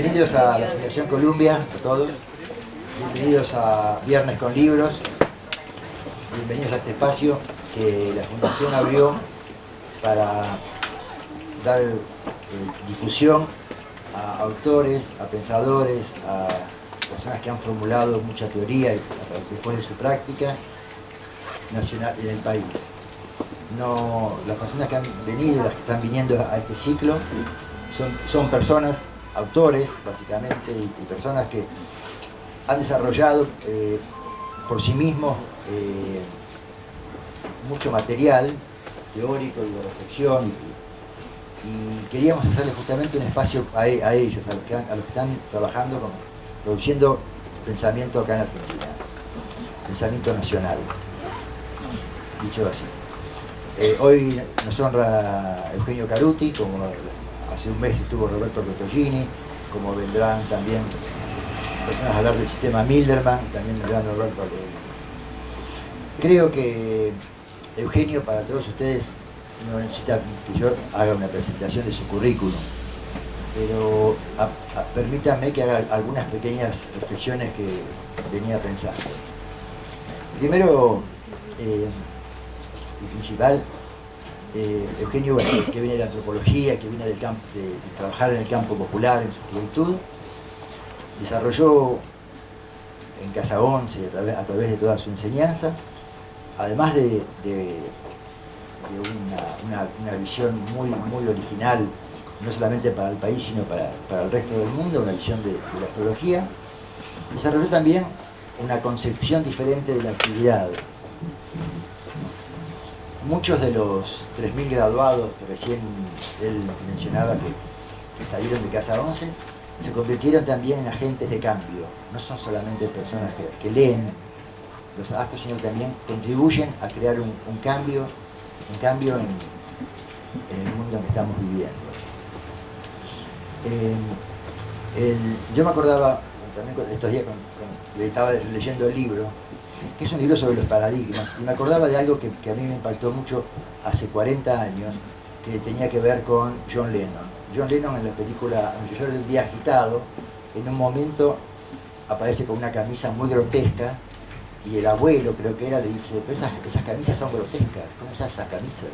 Bienvenidos a la Fundación Columbia, a todos. Bienvenidos a Viernes con Libros. Bienvenidos a este espacio que la Fundación abrió para dar difusión a autores, a pensadores, a personas que han formulado mucha teoría después de su práctica nacional en el país. No, las personas que han venido, las que están viniendo a este ciclo, son personas, autores básicamente, y personas que han desarrollado por sí mismos mucho material teórico y de reflexión, y queríamos hacerle justamente un espacio a ellos, a los que están trabajando, produciendo pensamiento acá en Argentina, pensamiento nacional, dicho así. Hoy nos honra Eugenio Caruti, como hace un mes estuvo Roberto Bertolini, como vendrán también personas a hablar del sistema Milderman, también vendrán Roberto. Creo que Eugenio, para todos ustedes, no necesita que yo haga una presentación de su currículum, pero permítanme que haga algunas pequeñas reflexiones que venía pensando. Primero, y principal, Eugenio, que viene de la antropología, que viene del campo, de trabajar en el campo popular en su juventud, desarrolló en Casa Once, a través de toda su enseñanza, además de una visión muy original, no solamente para el país, sino para el resto del mundo, una visión de la astrología, desarrolló también una concepción diferente de la actividad. Muchos de los 3.000 graduados que recién él mencionaba que salieron de Casa Once se convirtieron también en agentes de cambio. No son solamente personas que leen los astros, sino que también contribuyen a crear un cambio en el mundo en que estamos viviendo. Yo me acordaba también estos días le estaba leyendo el libro, que es un libro sobre los paradigmas, y me acordaba de algo que a mí me impactó mucho hace 40 años, que tenía que ver con John Lennon. John Lennon, en la película Yo el día agitado, en un momento aparece con una camisa muy grotesca, y el abuelo, creo que era, le dice: pero esas camisas son grotescas, ¿cómo usas esas camisas?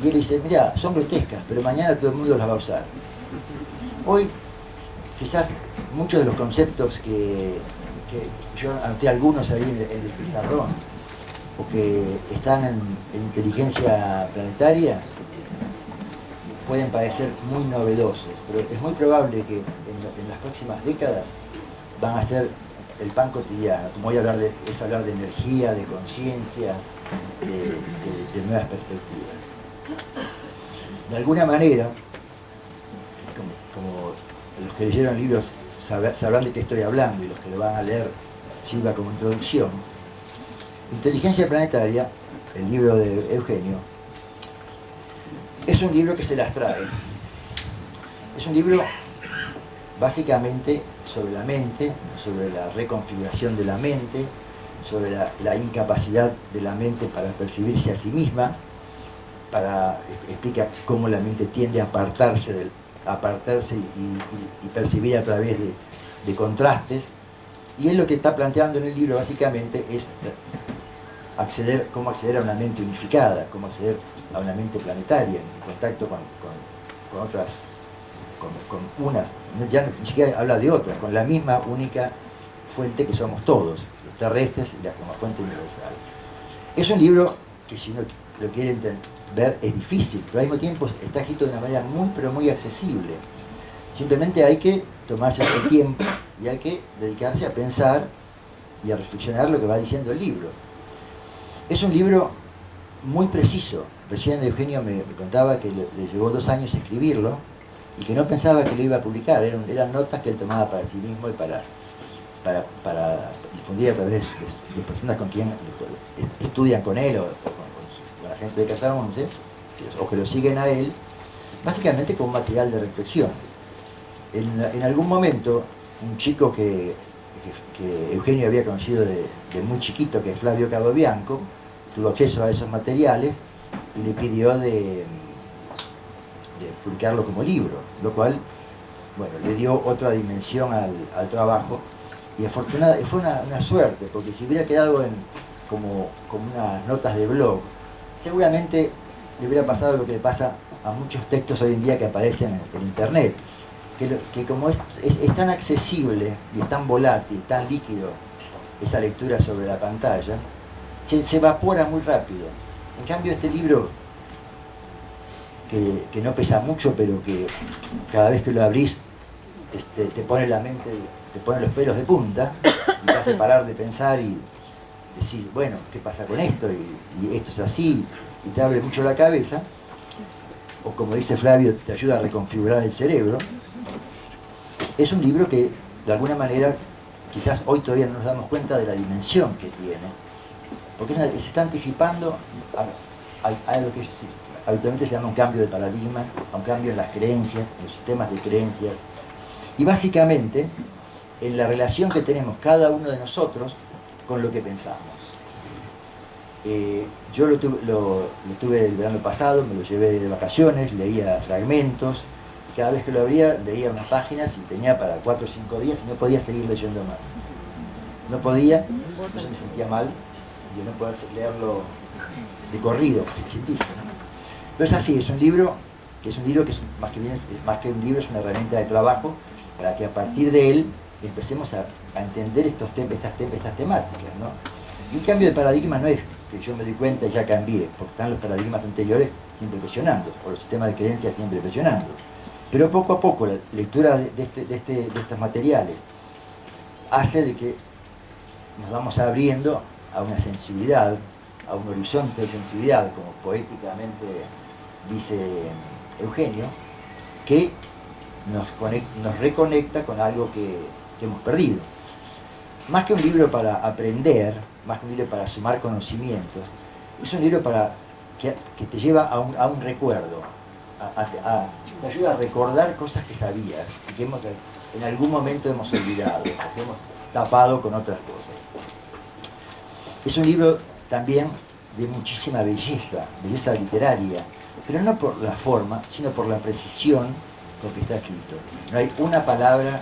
Y él dice: mira, son grotescas, pero mañana todo el mundo las va a usar. Hoy, quizás muchos de los conceptos que yo anoté algunos ahí en el pizarrón, o que están en inteligencia planetaria, pueden parecer muy novedosos, pero es muy probable que en las próximas décadas van a ser el pan cotidiano. Como voy a hablar es hablar de energía, de conciencia, de nuevas perspectivas. De alguna manera, como los que leyeron libros sabrán de qué estoy hablando, y los que lo van a leer sirva como introducción, Inteligencia Planetaria, el libro de Eugenio, es un libro que se las trae. Es un libro básicamente sobre la mente, sobre la reconfiguración de la mente, sobre la incapacidad de la mente para percibirse a sí misma, explica cómo la mente tiende a apartarse y percibir a través de contrastes, y él lo que está planteando en el libro básicamente es cómo acceder a una mente unificada, cómo acceder a una mente planetaria, en contacto con otras, con unas, ya ni siquiera habla de otras, con la misma única fuente que somos todos, los terrestres, y como fuente universal. Es un libro que, si uno lo quiere ver, es difícil, pero al mismo tiempo está escrito de una manera pero muy accesible. Simplemente hay que tomarse el tiempo y hay que dedicarse a pensar y a reflexionar lo que va diciendo el libro. Es un libro muy preciso. Recién Eugenio me contaba que le llevó 2 años escribirlo y que no pensaba que lo iba a publicar. Eran notas que él tomaba para sí mismo y para difundir a través de personas con quien estudian con él, o con la gente de Casa Once, o que lo siguen a él, básicamente como material de reflexión. En algún momento, un chico que Eugenio había conocido de muy chiquito, que es Flavio Cadobianco, tuvo acceso a esos materiales y le pidió de publicarlo como libro, lo cual bueno, le dio otra dimensión al trabajo, y afortunadamente fue una suerte, porque si hubiera quedado como unas notas de blog, seguramente le hubiera pasado lo que le pasa a muchos textos hoy en día que aparecen en internet, que como es tan accesible y es tan volátil, tan líquido esa lectura sobre la pantalla, se evapora muy rápido. En cambio, este libro, que no pesa mucho, pero que cada vez que lo abrís te pone la mente, te pone los pelos de punta y te hace parar de pensar y decir, bueno, ¿qué pasa con esto? Y esto es así, y te abre mucho la cabeza, o como dice Flavio, te ayuda a reconfigurar el cerebro. Es un libro que, de alguna manera, quizás hoy todavía no nos damos cuenta de la dimensión que tiene, porque se está anticipando a lo que habitualmente se llama un cambio de paradigma, a un cambio en las creencias, en los sistemas de creencias, y básicamente en la relación que tenemos cada uno de nosotros con lo que pensamos. Yo lo tuve el verano pasado, me lo llevé de vacaciones, leía fragmentos, cada vez que lo abría leía unas páginas y tenía para 4 o 5 días y no podía seguir leyendo más. No podía, entonces me sentía mal de no poder leerlo de corrido, ¿no? Pero es así, es un libro que es más que un libro, es una herramienta de trabajo para que a partir de él empecemos a entender estas temáticas, ¿no? Y un cambio de paradigma no es que yo me doy cuenta y ya cambié, porque están los paradigmas anteriores siempre presionando, o los sistemas de creencias siempre presionando. Pero poco a poco la lectura de estos materiales hace de que nos vamos abriendo a una sensibilidad, a un horizonte de sensibilidad, como poéticamente dice Eugenio, que nos reconecta con algo que hemos perdido. Más que un libro para aprender, más que un libro para sumar conocimientos, es un libro que te lleva a un recuerdo, te ayuda a recordar cosas que sabías y que en algún momento hemos olvidado, que hemos tapado con otras cosas. Es un libro también de muchísima belleza literaria, pero no por la forma, sino por la precisión con que está escrito. No hay una palabra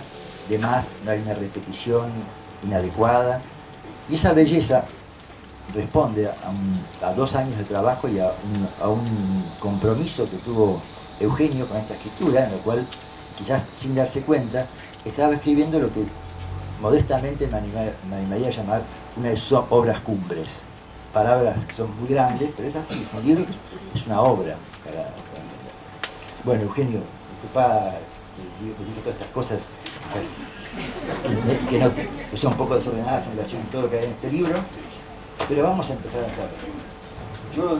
de más, no hay una repetición inadecuada, y esa belleza responde a 2 años de trabajo y a un compromiso que tuvo Eugenio con esta escritura, en lo cual, quizás sin darse cuenta, estaba escribiendo lo que modestamente me animaría a llamar una de sus obras cumbres. Palabras que son muy grandes, pero es así, un libro es una obra. Bueno, Eugenio, disculpa que dije todas estas cosas que son un poco desordenadas en relación a todo lo que hay en este libro, pero vamos a empezar a hablar. Yo,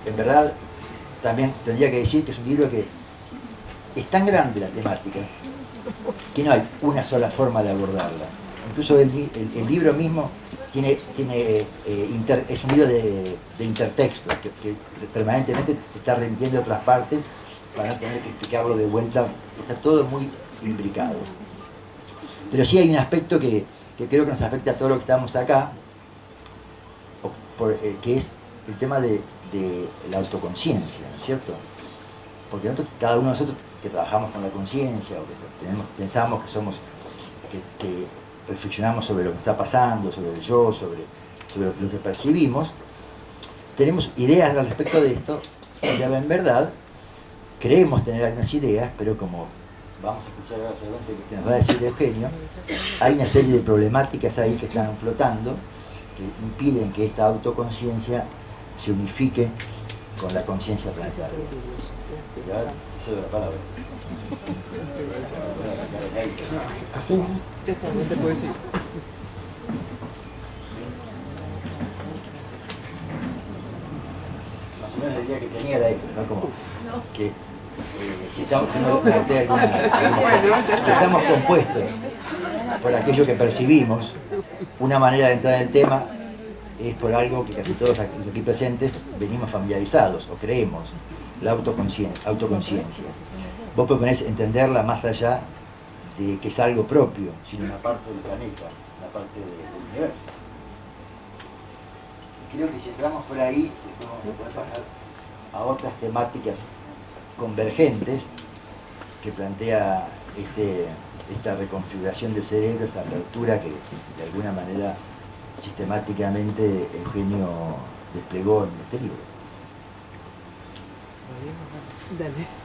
en verdad, también tendría que decir que es un libro que es tan grande la temática que no hay una sola forma de abordarla. Incluso el libro mismo es un libro de intertexto que permanentemente te está remitiendo a otras partes para no tener que explicarlo de vuelta. Está todo muy implicado. Pero sí hay un aspecto que creo que nos afecta a todos los que estamos acá, que es el tema de la autoconciencia, ¿no es cierto? Porque cada uno de nosotros que trabajamos con la conciencia o que pensamos que somos, que reflexionamos sobre lo que está pasando, sobre el yo, sobre lo que percibimos, tenemos ideas al respecto de esto, y en verdad creemos tener algunas ideas, pero como vamos a escuchar ahora seguramente que nos va a decir Eugenio, hay una serie de problemáticas ahí que están flotando, que impiden que esta autoconciencia se unifique con la conciencia planetaria. Y ahora, cedo la palabra. Así, ¿no? Te puedo decir. Más o menos la idea que tenía era esto, ¿no? Como que si estamos compuestos por aquello que percibimos, una manera de entrar en el tema es por algo que casi todos aquí presentes venimos familiarizados o creemos, la autoconciencia. Vos proponés entenderla más allá de que es algo propio, sino una parte del planeta, una parte del universo. Y creo que si entramos por ahí, vamos a poder pasar a otras temáticas convergentes que plantea esta reconfiguración del cerebro, esta apertura que de alguna manera sistemáticamente Eugenio desplegó en este libro. Dale.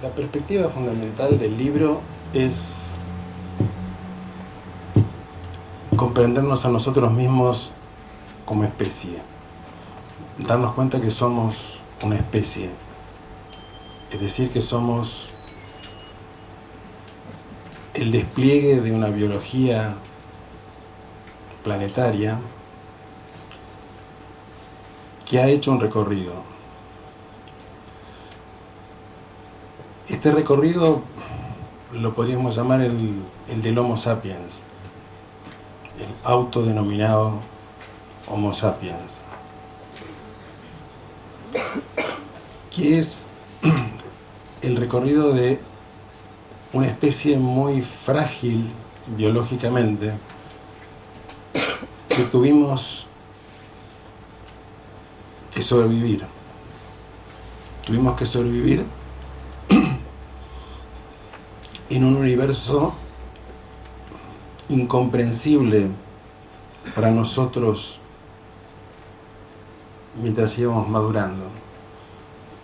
La perspectiva fundamental del libro es comprendernos a nosotros mismos como especie, darnos cuenta que somos una especie, es decir, que somos el despliegue de una biología planetaria que ha hecho un recorrido. Este recorrido lo podríamos llamar el del Homo sapiens, el autodenominado Homo sapiens, que es el recorrido de una especie muy frágil biológicamente, que tuvimos que sobrevivir. Tuvimos que sobrevivir en un universo incomprensible para nosotros mientras íbamos madurando.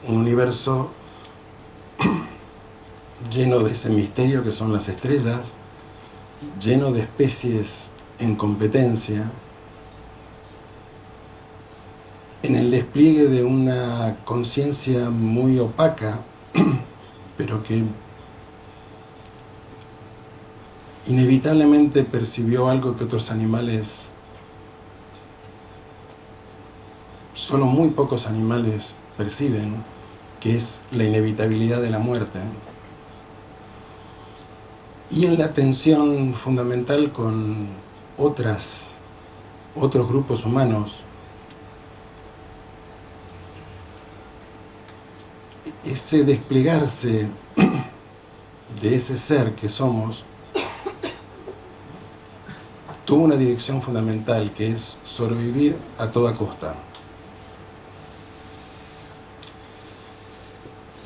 Un universo lleno de ese misterio que son las estrellas, lleno de especies en competencia, en el despliegue de una conciencia muy opaca, pero que inevitablemente percibió algo que otros animales, solo muy pocos animales perciben, que es la inevitabilidad de la muerte. Y en la tensión fundamental con otros grupos humanos, ese desplegarse de ese ser que somos tuvo una dirección fundamental, que es sobrevivir a toda costa.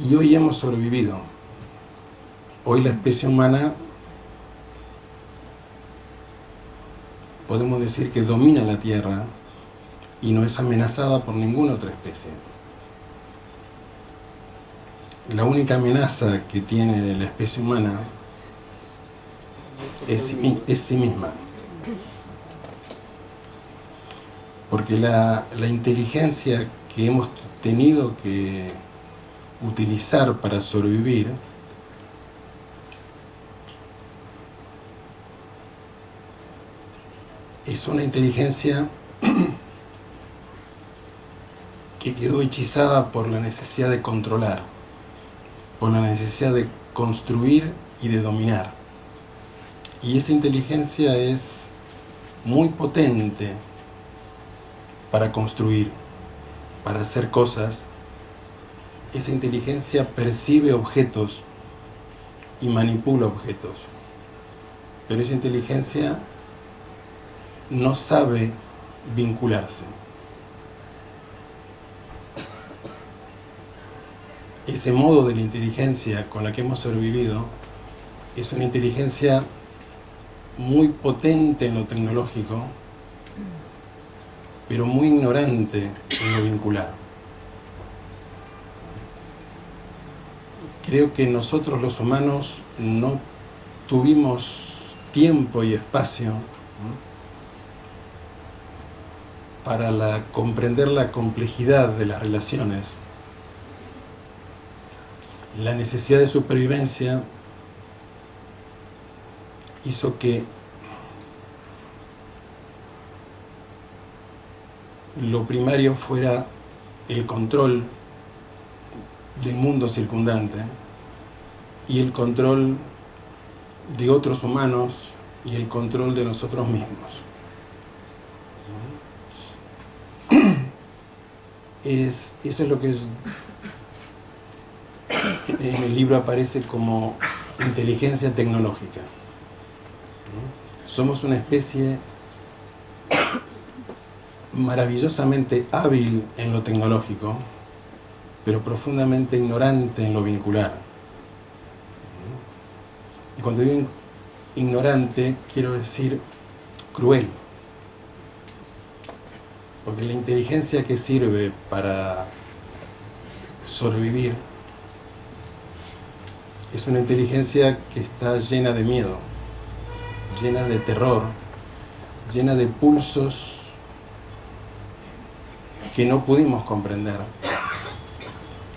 Y hoy hemos sobrevivido. Hoy la especie humana, podemos decir que domina la Tierra y no es amenazada por ninguna otra especie. La única amenaza que tiene la especie humana es sí misma. Porque la inteligencia que hemos tenido que utilizar para sobrevivir es una inteligencia que quedó hechizada por la necesidad de controlar, por la necesidad de construir y de dominar. Y esa inteligencia es muy potente para construir, para hacer cosas. Esa inteligencia percibe objetos y manipula objetos. Pero esa inteligencia no sabe vincularse. Ese modo de la inteligencia con la que hemos sobrevivido es una inteligencia muy potente en lo tecnológico, pero muy ignorante en lo vincular. Creo que nosotros los humanos no tuvimos tiempo y espacio para comprender la complejidad de las relaciones. La necesidad de supervivencia hizo que lo primario fuera el control del mundo circundante y el control de otros humanos y el control de nosotros mismos. eso es lo que en el libro aparece como inteligencia tecnológica. Somos una especie maravillosamente hábil en lo tecnológico, pero profundamente ignorante en lo vincular. Y cuando digo ignorante, quiero decir cruel. Porque la inteligencia que sirve para sobrevivir es una inteligencia que está llena de miedo, llena de terror, llena de pulsos que no pudimos comprender,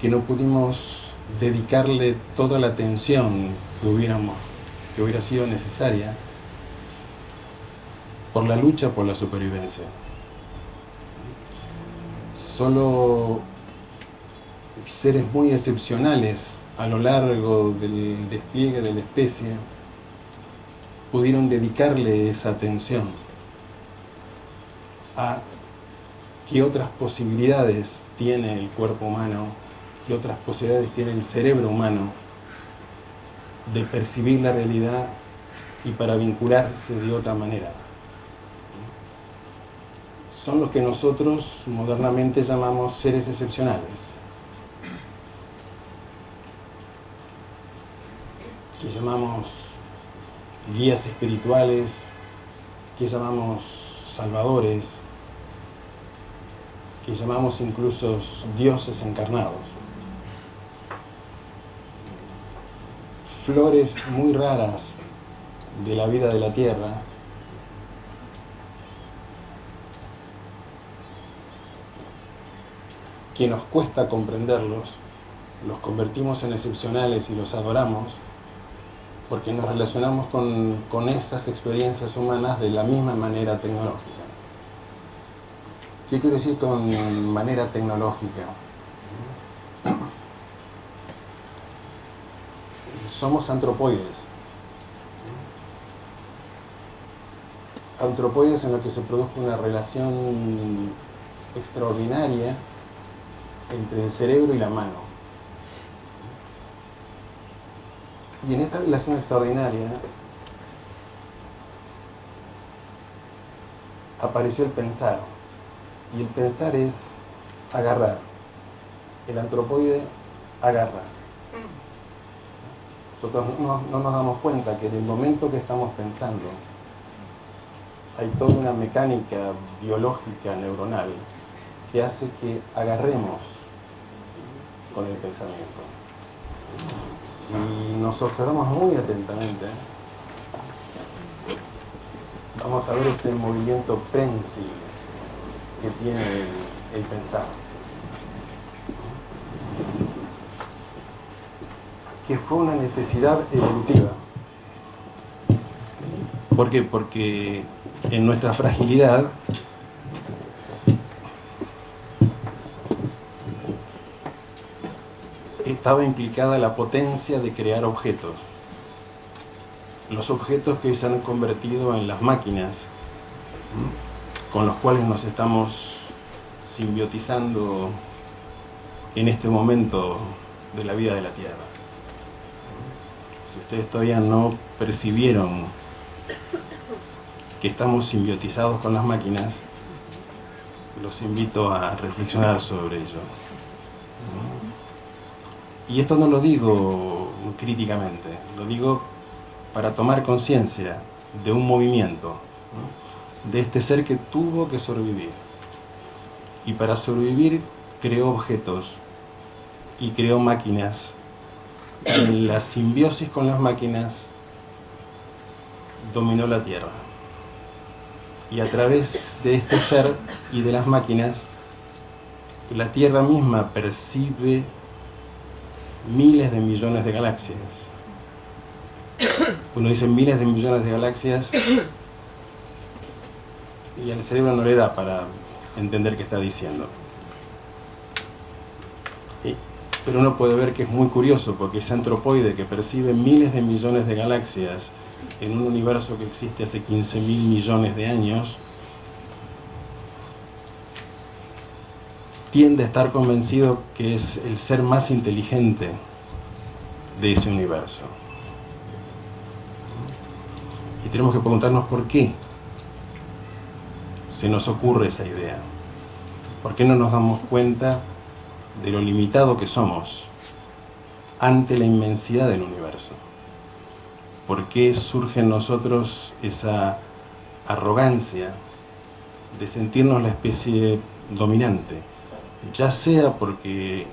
que no pudimos dedicarle toda la atención que hubiera sido necesaria por la lucha por la supervivencia. Solo seres muy excepcionales a lo largo del despliegue de la especie pudieron dedicarle esa atención a qué otras posibilidades tiene el cuerpo humano, qué otras posibilidades tiene el cerebro humano de percibir la realidad y para vincularse de otra manera. Son los que nosotros modernamente llamamos seres excepcionales, que llamamos guías espirituales, que llamamos salvadores, que llamamos incluso dioses encarnados. Flores muy raras de la vida de la tierra, que nos cuesta comprenderlos, los convertimos en excepcionales y los adoramos, porque nos relacionamos con esas experiencias humanas de la misma manera tecnológica. ¿Qué quiero decir con manera tecnológica? Somos antropoides. Antropoides en los que se produjo una relación extraordinaria entre el cerebro y la mano. Y en esta relación extraordinaria apareció el pensar. Y el pensar es agarrar. El antropoide agarra. Nosotros no nos damos cuenta que en el momento que estamos pensando hay toda una mecánica biológica neuronal que hace que agarremos con el pensamiento. Si nos observamos muy atentamente, vamos a ver ese movimiento prensil que tiene el pensar, que fue una necesidad evolutiva. ¿Por qué? Porque en nuestra fragilidad estaba implicada la potencia de crear objetos. Los objetos que hoy se han convertido en las máquinas con los cuales nos estamos simbiotizando en este momento de la vida de la Tierra. Si ustedes todavía no percibieron que estamos simbiotizados con las máquinas, los invito a reflexionar sobre ello. Y esto no lo digo críticamente, lo digo para tomar conciencia de un movimiento, de este ser que tuvo que sobrevivir. Y para sobrevivir creó objetos y creó máquinas. En la simbiosis con las máquinas dominó la Tierra. Y a través de este ser y de las máquinas, la Tierra misma percibe miles de millones de galaxias. Uno dice miles de millones de galaxias y al cerebro no le da para entender qué está diciendo. Pero uno puede ver que es muy curioso, porque ese antropoide que percibe miles de millones de galaxias en un universo que existe hace 15.000 millones de años, tiende a estar convencido que es el ser más inteligente de ese universo. Y tenemos que preguntarnos por qué se nos ocurre esa idea. ¿Por qué no nos damos cuenta de lo limitado que somos ante la inmensidad del universo? ¿Por qué surge en nosotros esa arrogancia de sentirnos la especie dominante? Ya sea porque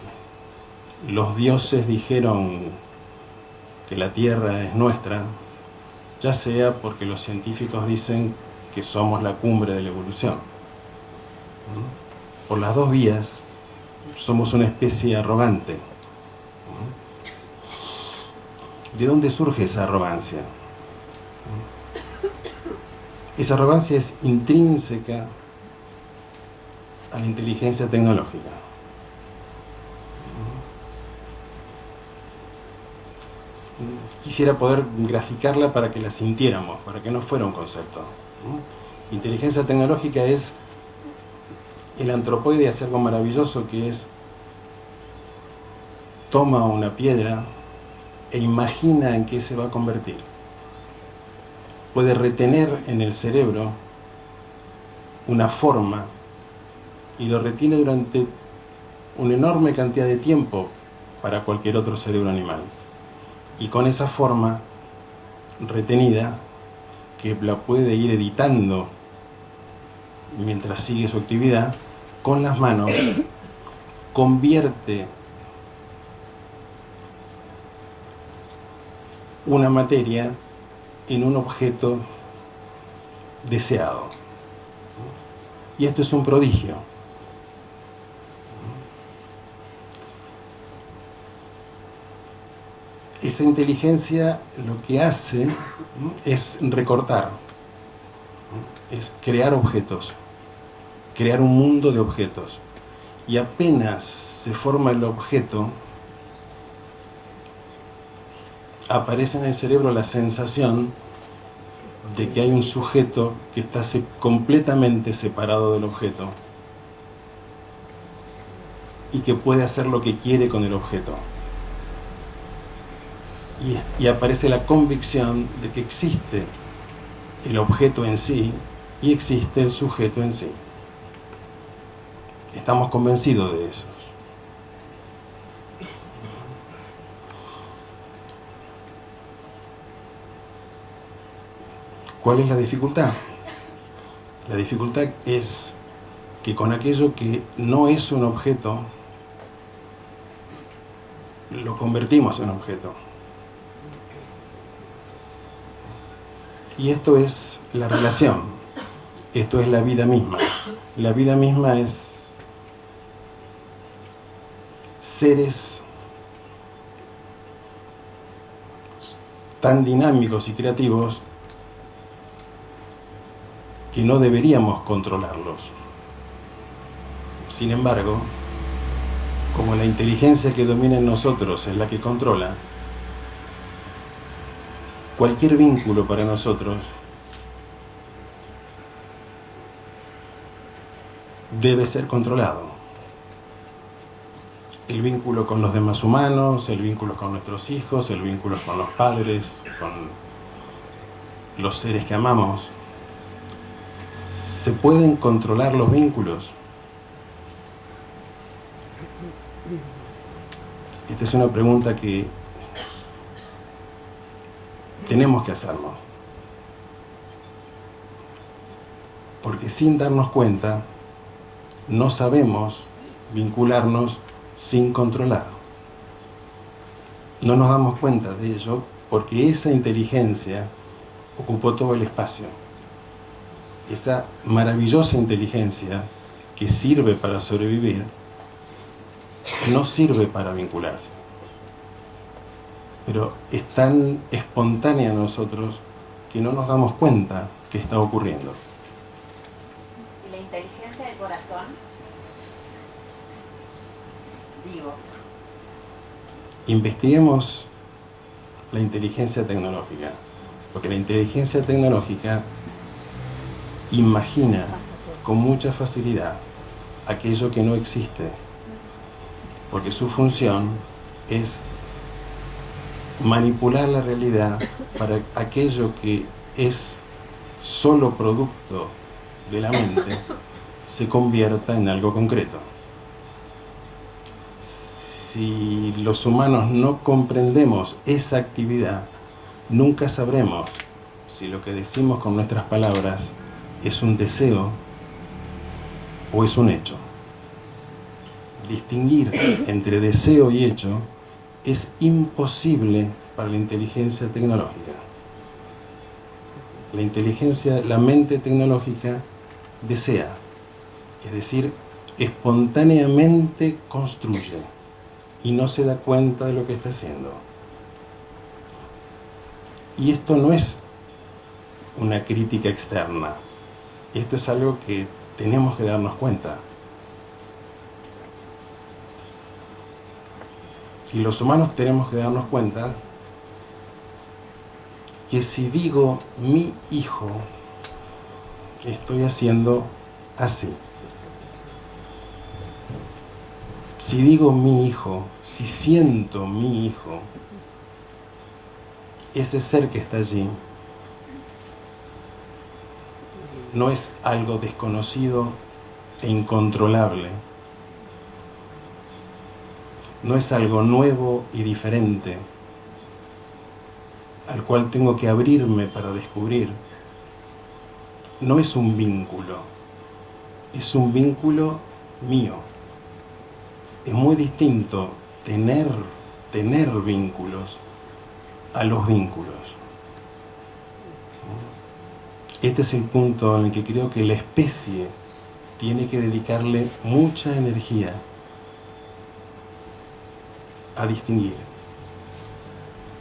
los dioses dijeron que la Tierra es nuestra, ya sea porque los científicos dicen que somos la cumbre de la evolución. Por las dos vías somos una especie arrogante. ¿De dónde surge esa arrogancia? Esa arrogancia es intrínseca a la inteligencia tecnológica. Quisiera poder graficarla para que la sintiéramos, para que no fuera un concepto. Inteligencia tecnológica es el antropoide hace algo maravilloso, que es toma una piedra e imagina en qué se va a convertir. Puede retener en el cerebro una forma y lo retiene durante una enorme cantidad de tiempo para cualquier otro cerebro animal. Y con esa forma retenida, que la puede ir editando mientras sigue su actividad, con las manos convierte una materia en un objeto deseado. Y esto es un prodigio. Esa inteligencia lo que hace es recortar, es crear objetos, crear un mundo de objetos. Y apenas se forma el objeto, aparece en el cerebro la sensación de que hay un sujeto que está completamente separado del objeto y que puede hacer lo que quiere con el objeto. Y aparece la convicción de que existe el objeto en sí y existe el sujeto en sí. Estamos convencidos de eso. ¿Cuál es la dificultad? La dificultad es que con aquello que no es un objeto, lo convertimos en objeto. Y esto es la relación, esto es la vida misma. La vida misma es seres tan dinámicos y creativos que no deberíamos controlarlos. Sin embargo, como la inteligencia que domina en nosotros es la que controla, cualquier vínculo para nosotros debe ser controlado. El vínculo con los demás humanos, el vínculo con nuestros hijos, el vínculo con los padres, con los seres que amamos. ¿Se pueden controlar los vínculos? Esta es una pregunta que tenemos que hacernos. Porque sin darnos cuenta, no sabemos vincularnos sin controlar. No nos damos cuenta de ello porque esa inteligencia ocupó todo el espacio. Esa maravillosa inteligencia que sirve para sobrevivir, no sirve para vincularse. Pero es tan espontánea en nosotros que no nos damos cuenta que está ocurriendo. ¿Y la inteligencia del corazón? Digo. Investiguemos la inteligencia tecnológica, porque la inteligencia tecnológica imagina con mucha facilidad aquello que no existe, porque su función es manipular la realidad para aquello que es solo producto de la mente se convierta en algo concreto. Si los humanos no comprendemos esa actividad, nunca sabremos si lo que decimos con nuestras palabras es un deseo o es un hecho. Distinguir entre deseo y hecho es imposible para la inteligencia tecnológica. La mente tecnológica desea, es decir, espontáneamente construye y no se da cuenta de lo que está haciendo. Y esto no es una crítica externa, esto es algo que tenemos que darnos cuenta. Y los humanos tenemos que darnos cuenta que si digo mi hijo, estoy haciendo así. Si digo mi hijo, si siento mi hijo, ese ser que está allí no es algo desconocido e incontrolable. No es algo nuevo y diferente al cual tengo que abrirme para descubrir. No es un vínculo, es un vínculo mío. Es muy distinto tener vínculos a los vínculos. Este es el punto en el que creo que la especie tiene que dedicarle mucha energía a distinguir.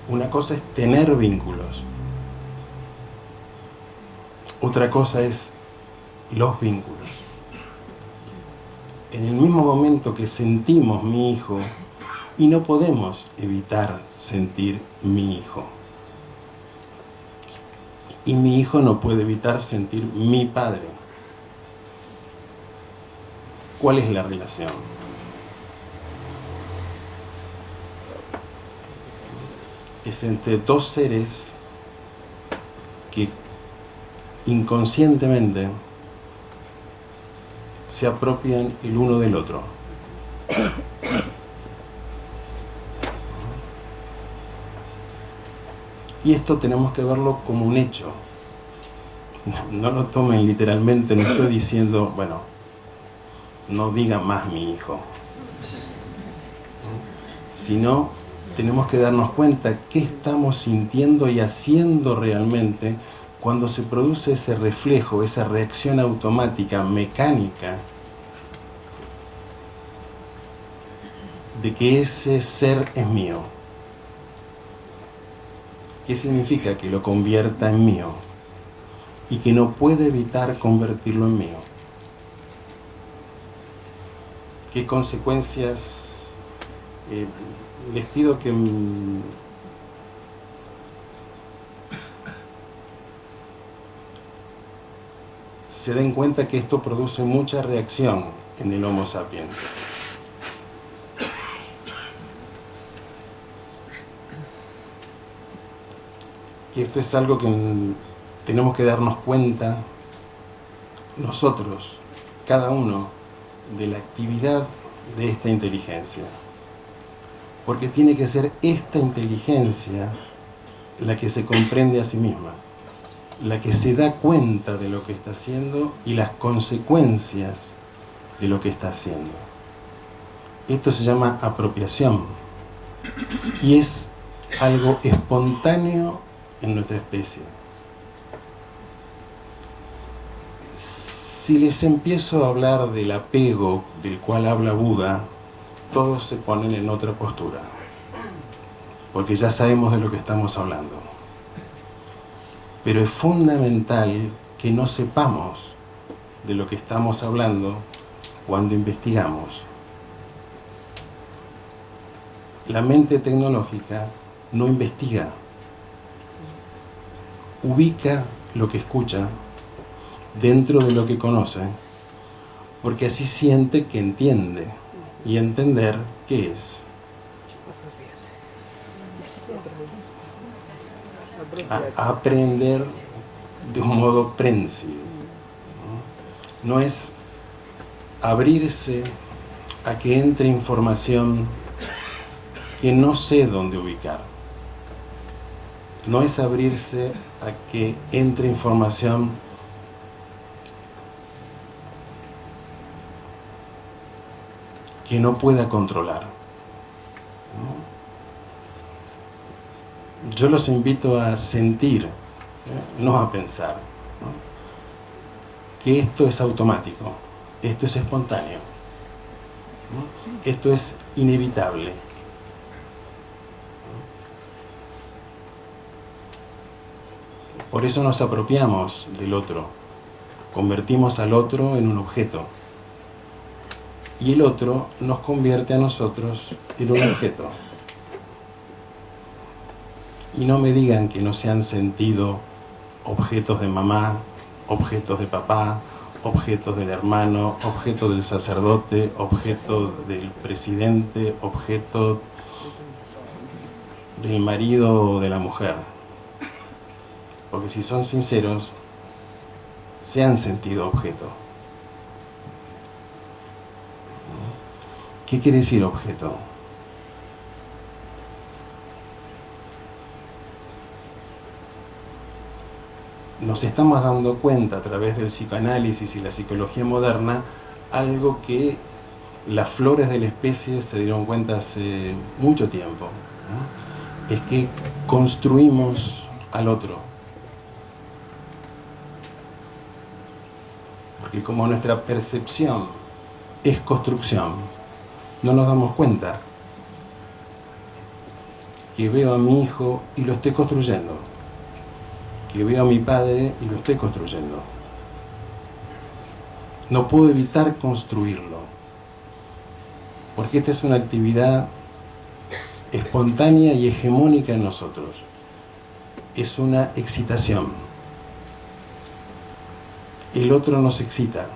Una cosa es tener vínculos, otra cosa es los vínculos. En el mismo momento que sentimos mi hijo, y no podemos evitar sentir mi hijo, y mi hijo no puede evitar sentir mi padre. ¿Cuál es la relación? Es entre dos seres que inconscientemente se apropian el uno del otro. Y esto tenemos que verlo como un hecho. No lo tomen literalmente, no estoy diciendo, bueno, no diga más mi hijo. Sino tenemos que darnos cuenta qué estamos sintiendo y haciendo realmente cuando se produce ese reflejo, esa reacción automática, mecánica, de que ese ser es mío. ¿Qué significa? Que lo convierta en mío y que no puede evitar convertirlo en mío. ¿Qué consecuencias? Les pido que se den cuenta que esto produce mucha reacción en el Homo sapiens. Y esto es algo que tenemos que darnos cuenta nosotros, cada uno, de la actividad de esta inteligencia. Porque tiene que ser esta inteligencia la que se comprende a sí misma, la que se da cuenta de lo que está haciendo y las consecuencias de lo que está haciendo. Esto se llama apropiación y es algo espontáneo en nuestra especie. Si les empiezo a hablar del apego del cual habla Buda, todos se ponen en otra postura, porque ya sabemos de lo que estamos hablando. Pero es fundamental que no sepamos de lo que estamos hablando cuando investigamos. La mente tecnológica no investiga, ubica lo que escucha dentro de lo que conoce, porque así siente que entiende. Y entender, ¿qué es? A aprender de un modo prensil. No es abrirse a que entre información que no sé dónde ubicar. No es abrirse a que entre información que no pueda controlar. Yo los invito a sentir, no a pensar, ¿no? Que esto es automático, esto es espontáneo, ¿no? Esto es inevitable. Por eso nos apropiamos del otro, convertimos al otro en un objeto, y el otro nos convierte a nosotros en un objeto. Y no me digan que no se han sentido objetos de mamá, objetos de papá, objetos del hermano, objeto del sacerdote, objeto del presidente, objeto del marido o de la mujer. Porque si son sinceros, se han sentido objeto. ¿Qué quiere decir objeto? Nos estamos dando cuenta a través del psicoanálisis y la psicología moderna, algo que las flores de la especie se dieron cuenta hace mucho tiempo, ¿no? Es que construimos al otro. Porque como nuestra percepción es construcción, no nos damos cuenta que veo a mi hijo y lo estoy construyendo, que veo a mi padre y lo estoy construyendo. No puedo evitar construirlo, porque esta es una actividad espontánea y hegemónica en nosotros. Es una excitación. El otro nos excita.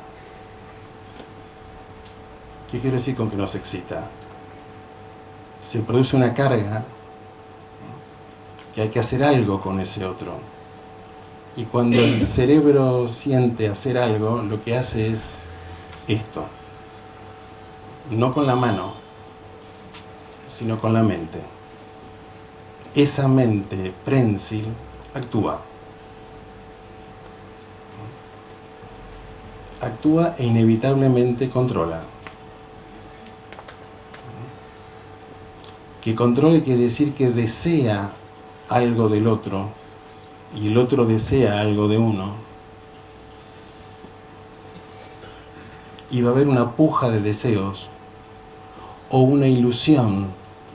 ¿Qué quiero decir con que nos excita? Se produce una carga que hay que hacer algo con ese otro. Y cuando el cerebro siente hacer algo, lo que hace es esto. No con la mano, sino con la mente. Esa mente prensil actúa. Actúa e inevitablemente controla. Que controle quiere decir que desea algo del otro y el otro desea algo de uno. Y va a haber una puja de deseos o una ilusión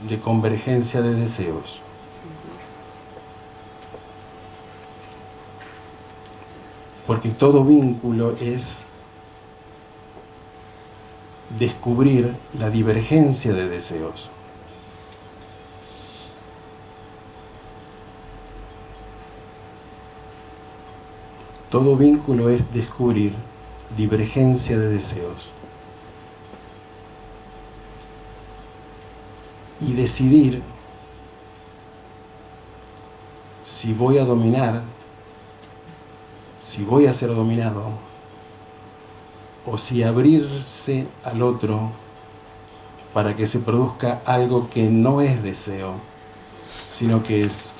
de convergencia de deseos. Porque todo vínculo es descubrir la divergencia de deseos. Todo vínculo es descubrir divergencia de deseos. Y decidir si voy a dominar, si voy a ser dominado, o si abrirse al otro para que se produzca algo que no es deseo, sino que es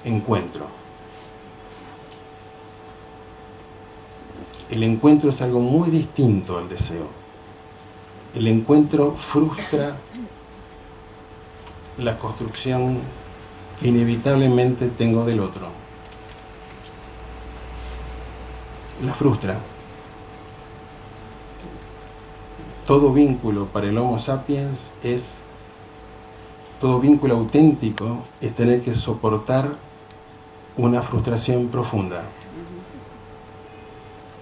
encuentro. El encuentro es algo muy distinto al deseo. El encuentro frustra la construcción que inevitablemente tengo del otro. La frustra. Todo vínculo para el Homo sapiens todo vínculo auténtico es tener que soportar una frustración profunda.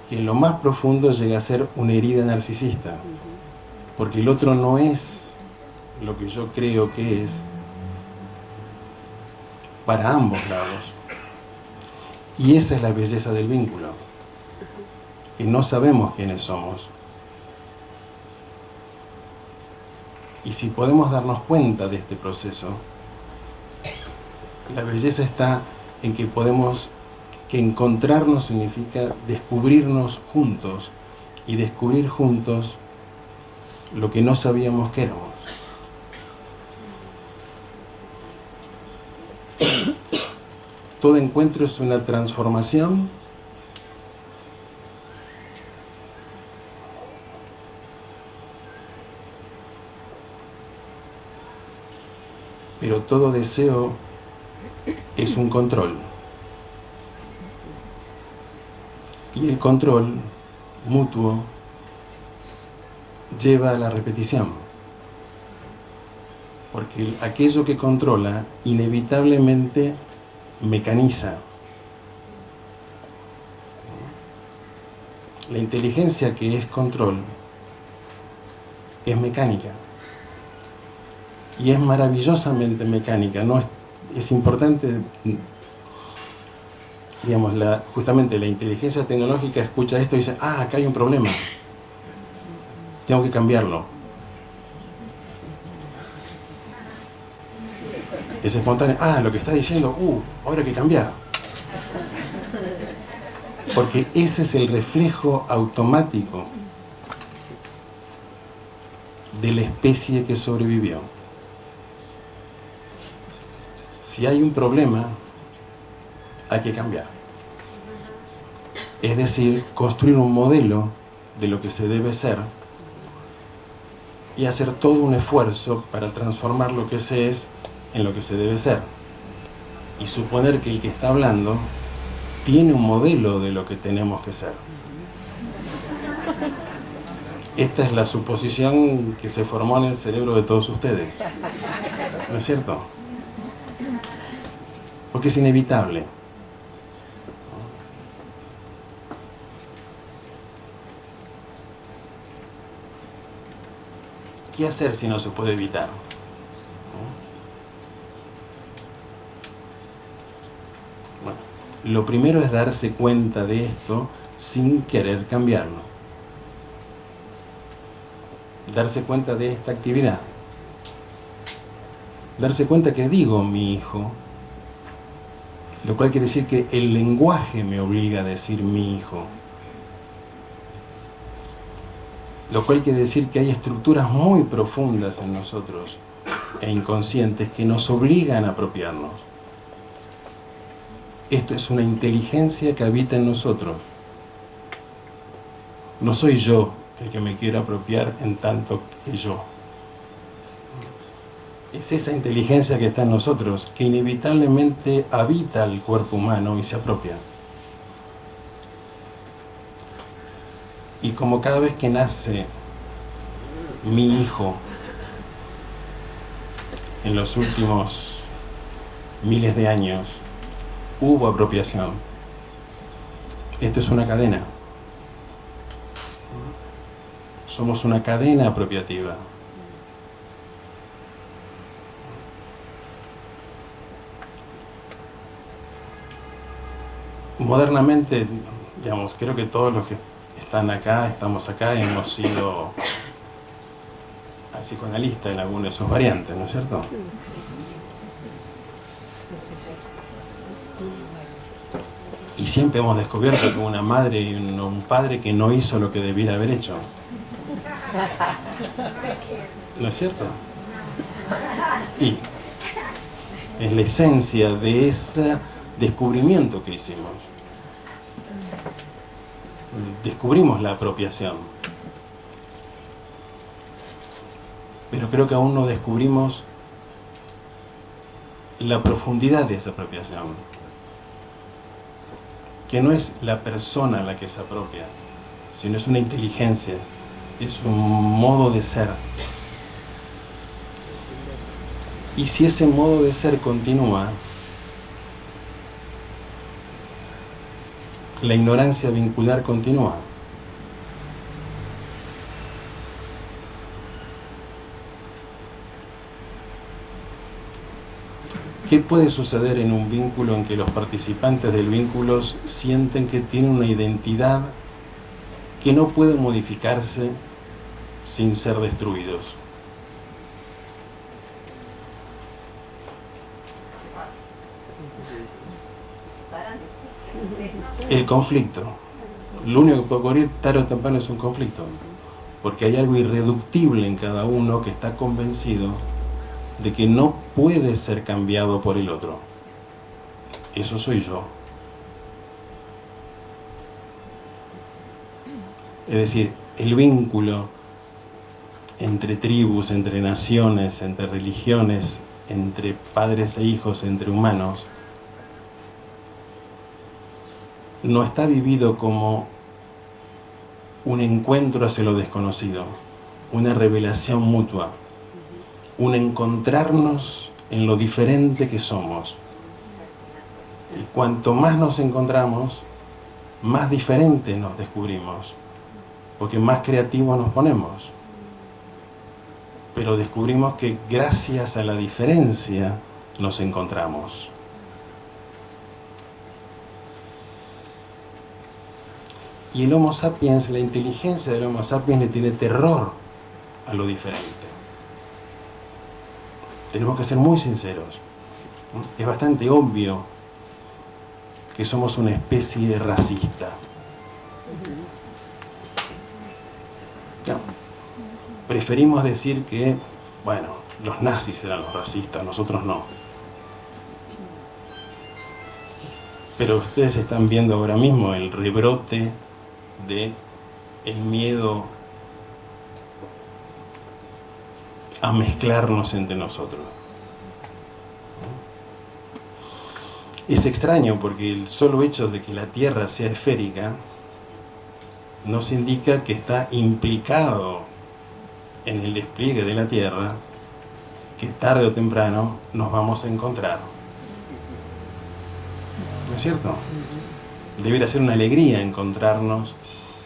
Que en lo más profundo llega a ser una herida narcisista, porque el otro no es lo que yo creo que es para ambos lados. Y esa es la belleza del vínculo, que no sabemos quiénes somos, Y si podemos darnos cuenta de este proceso, la belleza está en que encontrarnos significa descubrirnos juntos y descubrir juntos lo que no sabíamos que éramos. Todo encuentro es una transformación pero todo deseo es un control. Y el control mutuo lleva a la repetición. Porque aquello que controla inevitablemente mecaniza. La inteligencia que es control es mecánica. Y es maravillosamente mecánica. No es importante, digamos, justamente la inteligencia tecnológica escucha esto y dice, acá hay un problema. Tengo que cambiarlo. Es espontáneo. Lo que está diciendo, ahora hay que cambiar. Porque ese es el reflejo automático de la especie que sobrevivió. Si hay un problema, hay que cambiar. Es decir, construir un modelo de lo que se debe ser y hacer todo un esfuerzo para transformar lo que se es en lo que se debe ser. Y suponer que el que está hablando tiene un modelo de lo que tenemos que ser. Esta es la suposición que se formó en el cerebro de todos ustedes. ¿No es cierto? Porque es inevitable. ¿Qué hacer si no se puede evitar? Bueno, lo primero es darse cuenta de esto sin querer cambiarlo. Darse cuenta de esta actividad. Darse cuenta que digo mi hijo, lo cual quiere decir que el lenguaje me obliga a decir mi hijo. Lo cual quiere decir que hay estructuras muy profundas en nosotros e inconscientes que nos obligan a apropiarnos. Esto es una inteligencia que habita en nosotros. No soy yo el que me quiero apropiar en tanto que yo. Es esa inteligencia que está en nosotros que inevitablemente habita el cuerpo humano y se apropia. Y como cada vez que nace mi hijo en los últimos miles de años, hubo apropiación. Esto es una cadena. Somos una cadena apropiativa. Modernamente, digamos, creo que todos los que estamos acá, hemos sido al psicoanalista en alguna de sus variantes, ¿no es cierto? Y siempre hemos descubierto que una madre y un padre que no hizo lo que debiera haber hecho. ¿No es cierto? Y es la esencia de ese descubrimiento que hicimos. Descubrimos la apropiación. Pero creo que aún no descubrimos la profundidad de esa apropiación. Que no es la persona la que se apropia, sino es una inteligencia, es un modo de ser. Y si ese modo de ser continúa, la ignorancia vincular continúa. ¿Qué puede suceder en un vínculo en que los participantes del vínculo sienten que tienen una identidad que no puede modificarse sin ser destruidos? El conflicto. Lo único que puede ocurrir tarde o temprano es un conflicto, porque hay algo irreductible en cada uno que está convencido de que no puede ser cambiado por el otro. Eso soy yo. Es decir, el vínculo entre tribus, entre naciones, entre religiones, entre padres e hijos, entre humanos, no está vivido como un encuentro hacia lo desconocido, una revelación mutua, un encontrarnos en lo diferente que somos. Y cuanto más nos encontramos, más diferentes nos descubrimos, porque más creativos nos ponemos. Pero descubrimos que gracias a la diferencia nos encontramos. Y el Homo sapiens, la inteligencia del Homo sapiens le tiene terror a lo diferente. Tenemos que ser muy sinceros. Es bastante obvio que somos una especie racista. No. Preferimos decir que, bueno, los nazis eran los racistas, nosotros no. Pero ustedes están viendo ahora mismo el rebrote de el miedo a mezclarnos entre nosotros. Es extraño porque el solo hecho de que la Tierra sea esférica nos indica que está implicado en el despliegue de la Tierra, que tarde o temprano nos vamos a encontrar. ¿No es cierto? Debería ser una alegría encontrarnos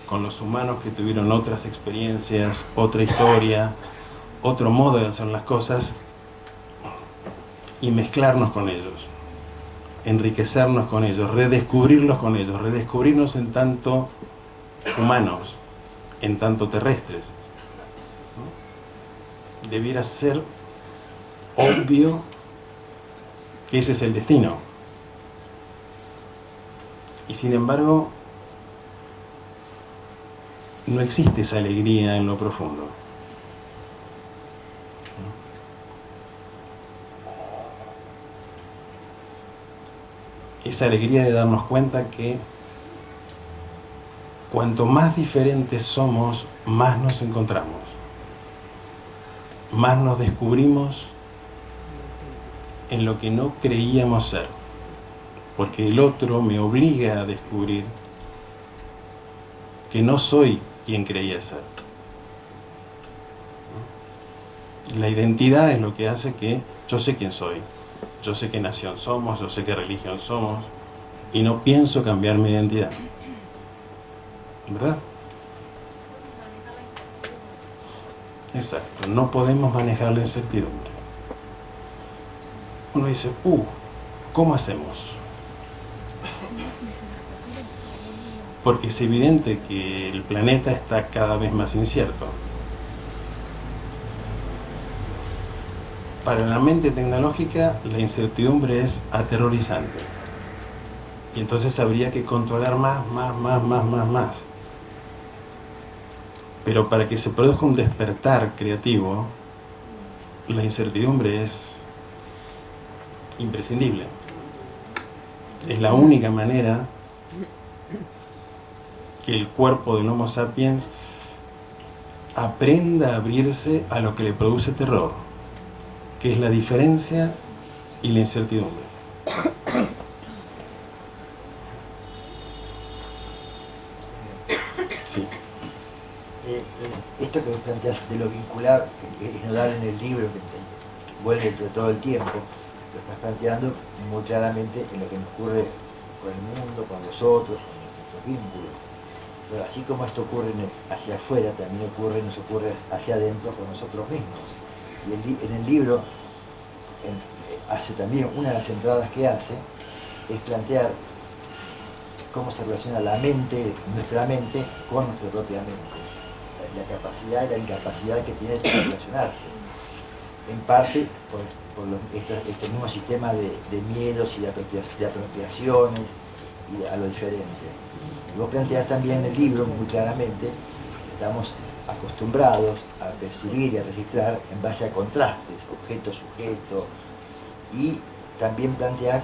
con los humanos que tuvieron otras experiencias, otra historia, otro modo de hacer las cosas, y mezclarnos con ellos, enriquecernos con ellos, redescubrirlos con ellos, redescubrirnos en tanto humanos, en tanto terrestres. Debiera ser obvio que ese es el destino. Y sin embargo, no existe esa alegría en lo profundo. Esa alegría de darnos cuenta que cuanto más diferentes somos, más nos encontramos, más nos descubrimos en lo que no creíamos ser, porque el otro me obliga a descubrir que no soy quien creía ser. La identidad es lo que hace que yo sé quién soy, yo sé qué nación somos, yo sé qué religión somos, y no pienso cambiar mi identidad. ¿Verdad? Exacto, no podemos manejar la incertidumbre. Uno dice, ¿cómo hacemos? Porque es evidente que el planeta está cada vez más incierto. Para la mente tecnológica, la incertidumbre es aterrorizante. Y entonces habría que controlar más. Pero para que se produzca un despertar creativo, la incertidumbre es imprescindible. Es la única manera que el cuerpo del Homo sapiens aprenda a abrirse a lo que le produce terror, que es la diferencia y la incertidumbre. Sí. Esto que vos planteás de lo vincular, que es nodal en el libro, que vuelve todo el tiempo, lo estás planteando muy claramente en lo que nos ocurre con el mundo, con los otros, con nuestros vínculos. Pero así como esto ocurre hacia afuera, también nos ocurre hacia adentro con nosotros mismos. Y en el libro hace también, una de las entradas que hace, es plantear cómo se relaciona la mente, nuestra mente, con nuestra propia mente. La capacidad y la incapacidad que tiene de relacionarse. en parte por este mismo sistema de miedos y de apropiaciones y a lo diferente. Y vos planteás también en el libro muy claramente que estamos acostumbrados a percibir y a registrar en base a contrastes, objeto-sujeto, y también planteás,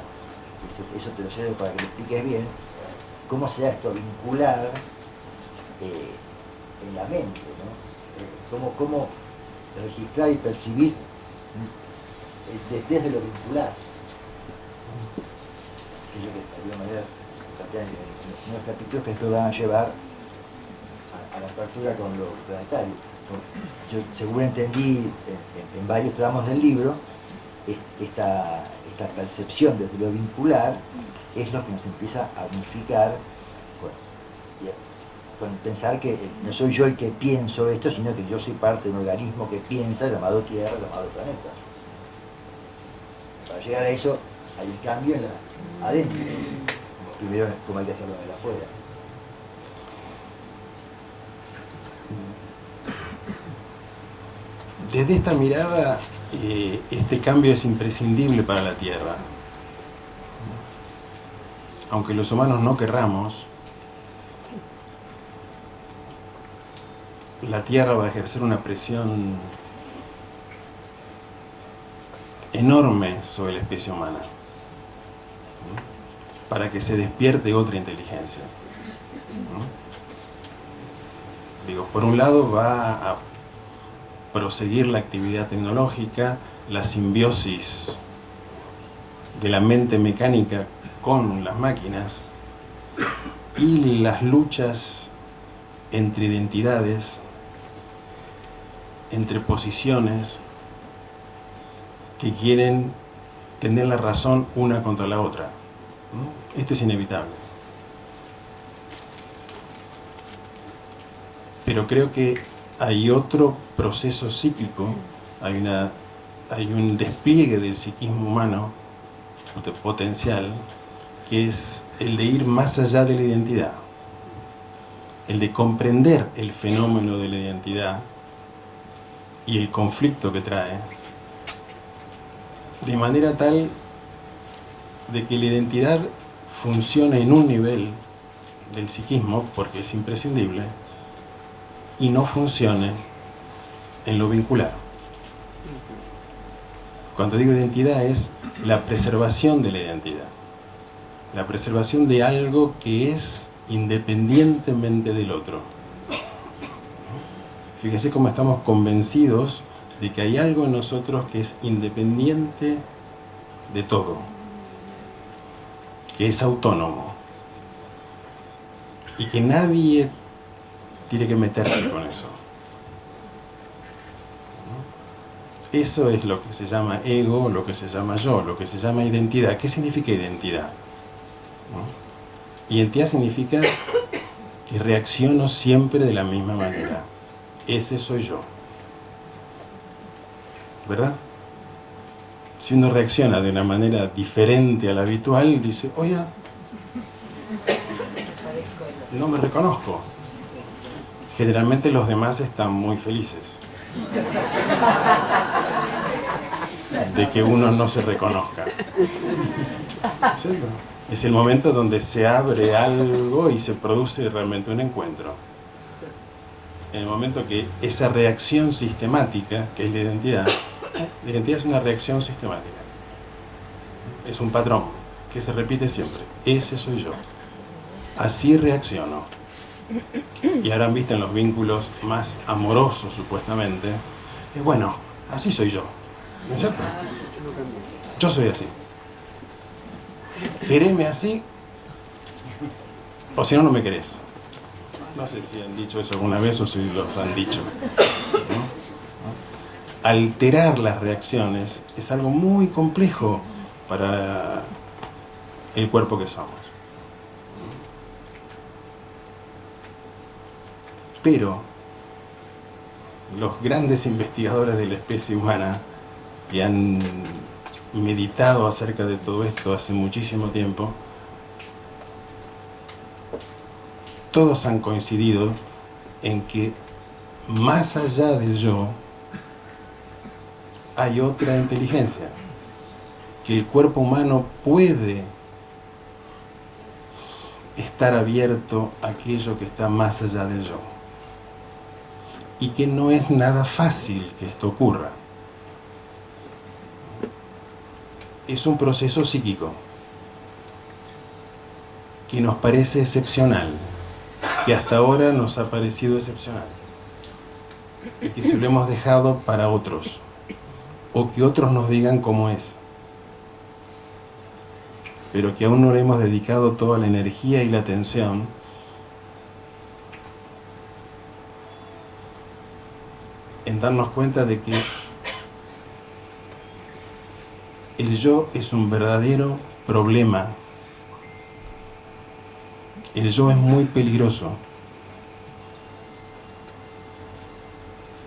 eso te lo cedo para que lo expliques bien, cómo se da esto vincular en la mente, ¿no? Cómo registrar y percibir desde lo vincular. Es lo que de alguna manera plantean en unos capítulos que después van a llevar a la apertura con lo planetario. Yo según entendí en varios tramos del libro, esta percepción desde lo vincular es lo que nos empieza a unificar con pensar que no soy yo el que pienso esto, sino que yo soy parte de un organismo que piensa, llamado Tierra, llamado planeta. Para llegar a eso hay un cambio adentro. Primero, como hay que hacerlo de afuera. Desde esta mirada, este cambio es imprescindible para la Tierra. Aunque los humanos no querramos, la Tierra va a ejercer una presión enorme sobre la especie humana para que se despierte otra inteligencia. Digo, por un lado va a proseguir la actividad tecnológica, la simbiosis de la mente mecánica con las máquinas y las luchas entre identidades, entre posiciones que quieren tener la razón una contra la otra. Esto es inevitable. Pero creo que hay otro proceso psíquico, hay un despliegue del psiquismo humano potencial, que es el de ir más allá de la identidad, el de comprender el fenómeno de la identidad y el conflicto que trae, de manera tal de que la identidad funcione en un nivel del psiquismo, porque es imprescindible, y no funcione en lo vincular. Cuando digo identidad es la preservación de la identidad, la preservación de algo que es independientemente del otro. Fíjese cómo estamos convencidos de que hay algo en nosotros que es independiente de todo, que es autónomo y que nadie tiene que meterse con eso. Eso es lo que se llama ego, lo que se llama yo, lo que se llama identidad. ¿Qué significa identidad? Identidad significa que reacciono siempre de la misma manera. Ese soy yo. ¿Verdad? Si uno reacciona de una manera diferente a la habitual, dice, oye, no me reconozco. Generalmente los demás están muy felices de que uno no se reconozca. ¿Sí? Es el momento donde se abre algo y se produce realmente un encuentro. En el momento que esa reacción sistemática, que es la identidad es una reacción sistemática. Es un patrón que se repite siempre. Ese soy yo. Así reacciono. Y ahora han visto en los vínculos más amorosos, supuestamente, bueno, así soy yo. ¿No es cierto? Yo soy así. Quereme así, o si no, no me querés. No sé si han dicho eso alguna vez o si los han dicho, ¿no? Alterar las reacciones es algo muy complejo para el cuerpo que somos. Pero los grandes investigadores de la especie humana que han meditado acerca de todo esto hace muchísimo tiempo, todos han coincidido en que más allá del yo hay otra inteligencia, que el cuerpo humano puede estar abierto a aquello que está más allá del yo, y que no es nada fácil que esto ocurra. Es un proceso psíquico que nos parece excepcional, que hasta ahora nos ha parecido excepcional, y que se lo hemos dejado para otros, o que otros nos digan cómo es, pero que aún no le hemos dedicado toda la energía y la atención en darnos cuenta de que el yo es un verdadero problema. El yo es muy peligroso,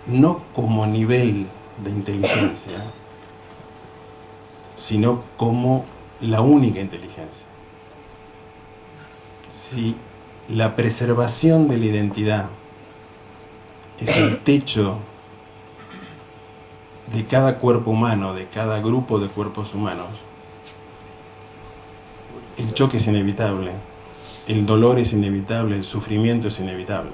no como nivel de inteligencia, sino como la única inteligencia. Si la preservación de la identidad es el techo de cada cuerpo humano, de cada grupo de cuerpos humanos, el choque es inevitable, el dolor es inevitable, el sufrimiento es inevitable.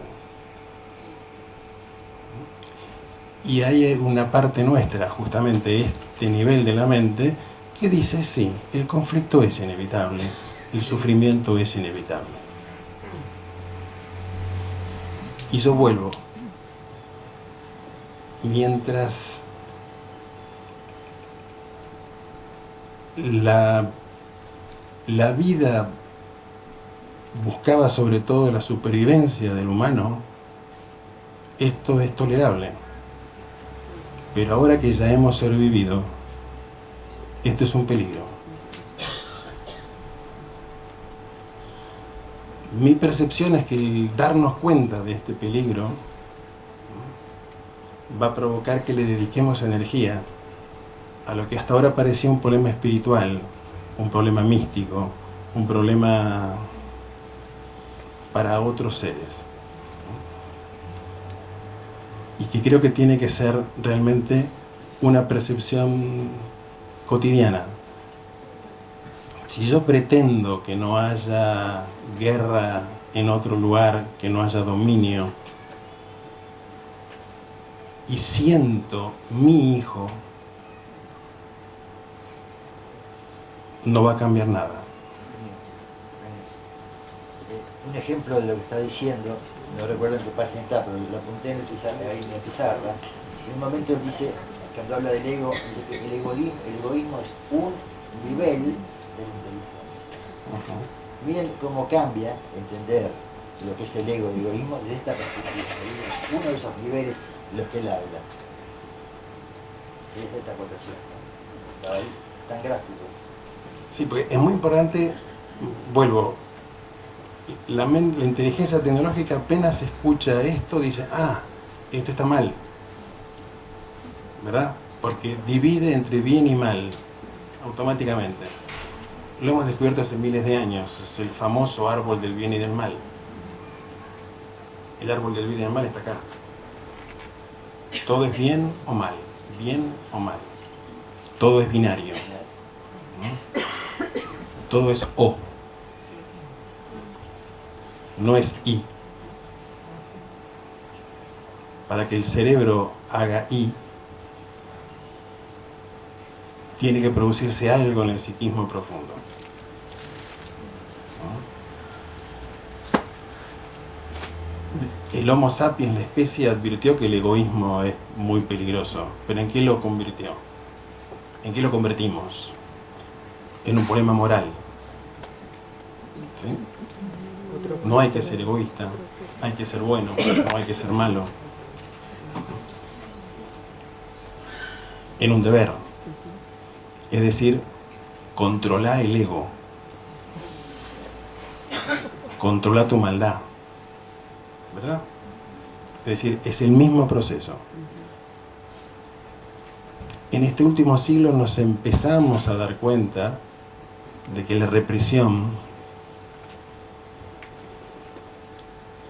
Y hay una parte nuestra, justamente este nivel de la mente, que dice, sí, el conflicto es inevitable, el sufrimiento es inevitable. Y yo vuelvo. Mientras la vida buscaba sobre todo la supervivencia del humano, esto es tolerable. Pero ahora que ya hemos sobrevivido, esto es un peligro. Mi percepción es que el darnos cuenta de este peligro va a provocar que le dediquemos energía a lo que hasta ahora parecía un problema espiritual, un problema místico, un problema para otros seres. Y que creo que tiene que ser realmente una percepción cotidiana. Si yo pretendo que no haya guerra en otro lugar, que no haya dominio, y siento mi hijo, no va a cambiar nada. Un ejemplo de lo que está diciendo, no recuerdo en qué página está, pero lo apunté en el pizarra. En un momento él dice, cuando habla del ego, dice que el egoísmo es un nivel de la inteligencia. Miren cómo cambia entender lo que es el ego y el egoísmo desde esta perspectiva. Uno de esos niveles de los que él habla. Es esta acotación, ¿no? Estaba ahí, tan gráfico. Sí, porque es muy importante, vuelvo, la inteligencia tecnológica apenas escucha esto, dice, ah, esto está mal, ¿verdad? Porque divide entre bien y mal, automáticamente. Lo hemos descubierto hace miles de años, es el famoso árbol del bien y del mal. El árbol del bien y del mal está acá. Todo es bien o mal, bien o mal. Todo es binario. ¿No? Todo es O. No es I. Para que el cerebro haga I, tiene que producirse algo en el psiquismo profundo. El Homo sapiens, la especie, advirtió que el egoísmo es muy peligroso. ¿Pero en qué lo convirtió? ¿En qué lo convertimos? En un problema moral. ¿Sí? No hay que ser egoísta, hay que ser bueno, no hay que ser malo. En un deber. Es decir, controla el ego. Controla tu maldad. ¿Verdad? Es decir, es el mismo proceso. En este último siglo nos empezamos a dar cuenta de que la represión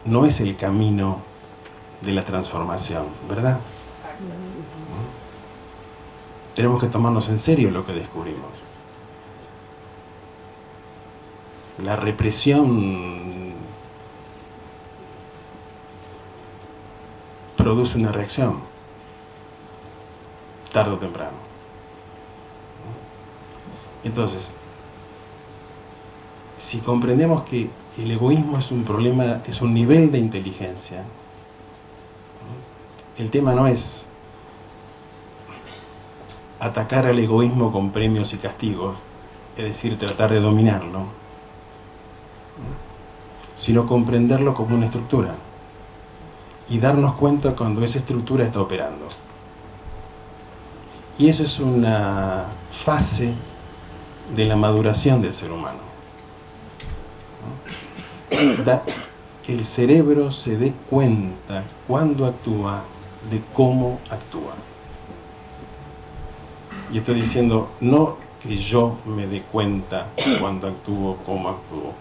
no es el camino de la transformación, ¿verdad? tenemos que tomarnos en serio lo que descubrimos. La represión produce una reacción, tarde o temprano. Entonces, si comprendemos que el egoísmo es un problema, es un nivel de inteligencia, el tema no es atacar al egoísmo con premios y castigos, es decir, tratar de dominarlo, sino comprenderlo como una estructura y darnos cuenta cuando esa estructura está operando. Y eso es una fase de la maduración del ser humano. Que el cerebro se dé cuenta cuando actúa de cómo actúa. Y estoy diciendo no que yo me dé cuenta cuando actúo, cómo actúo,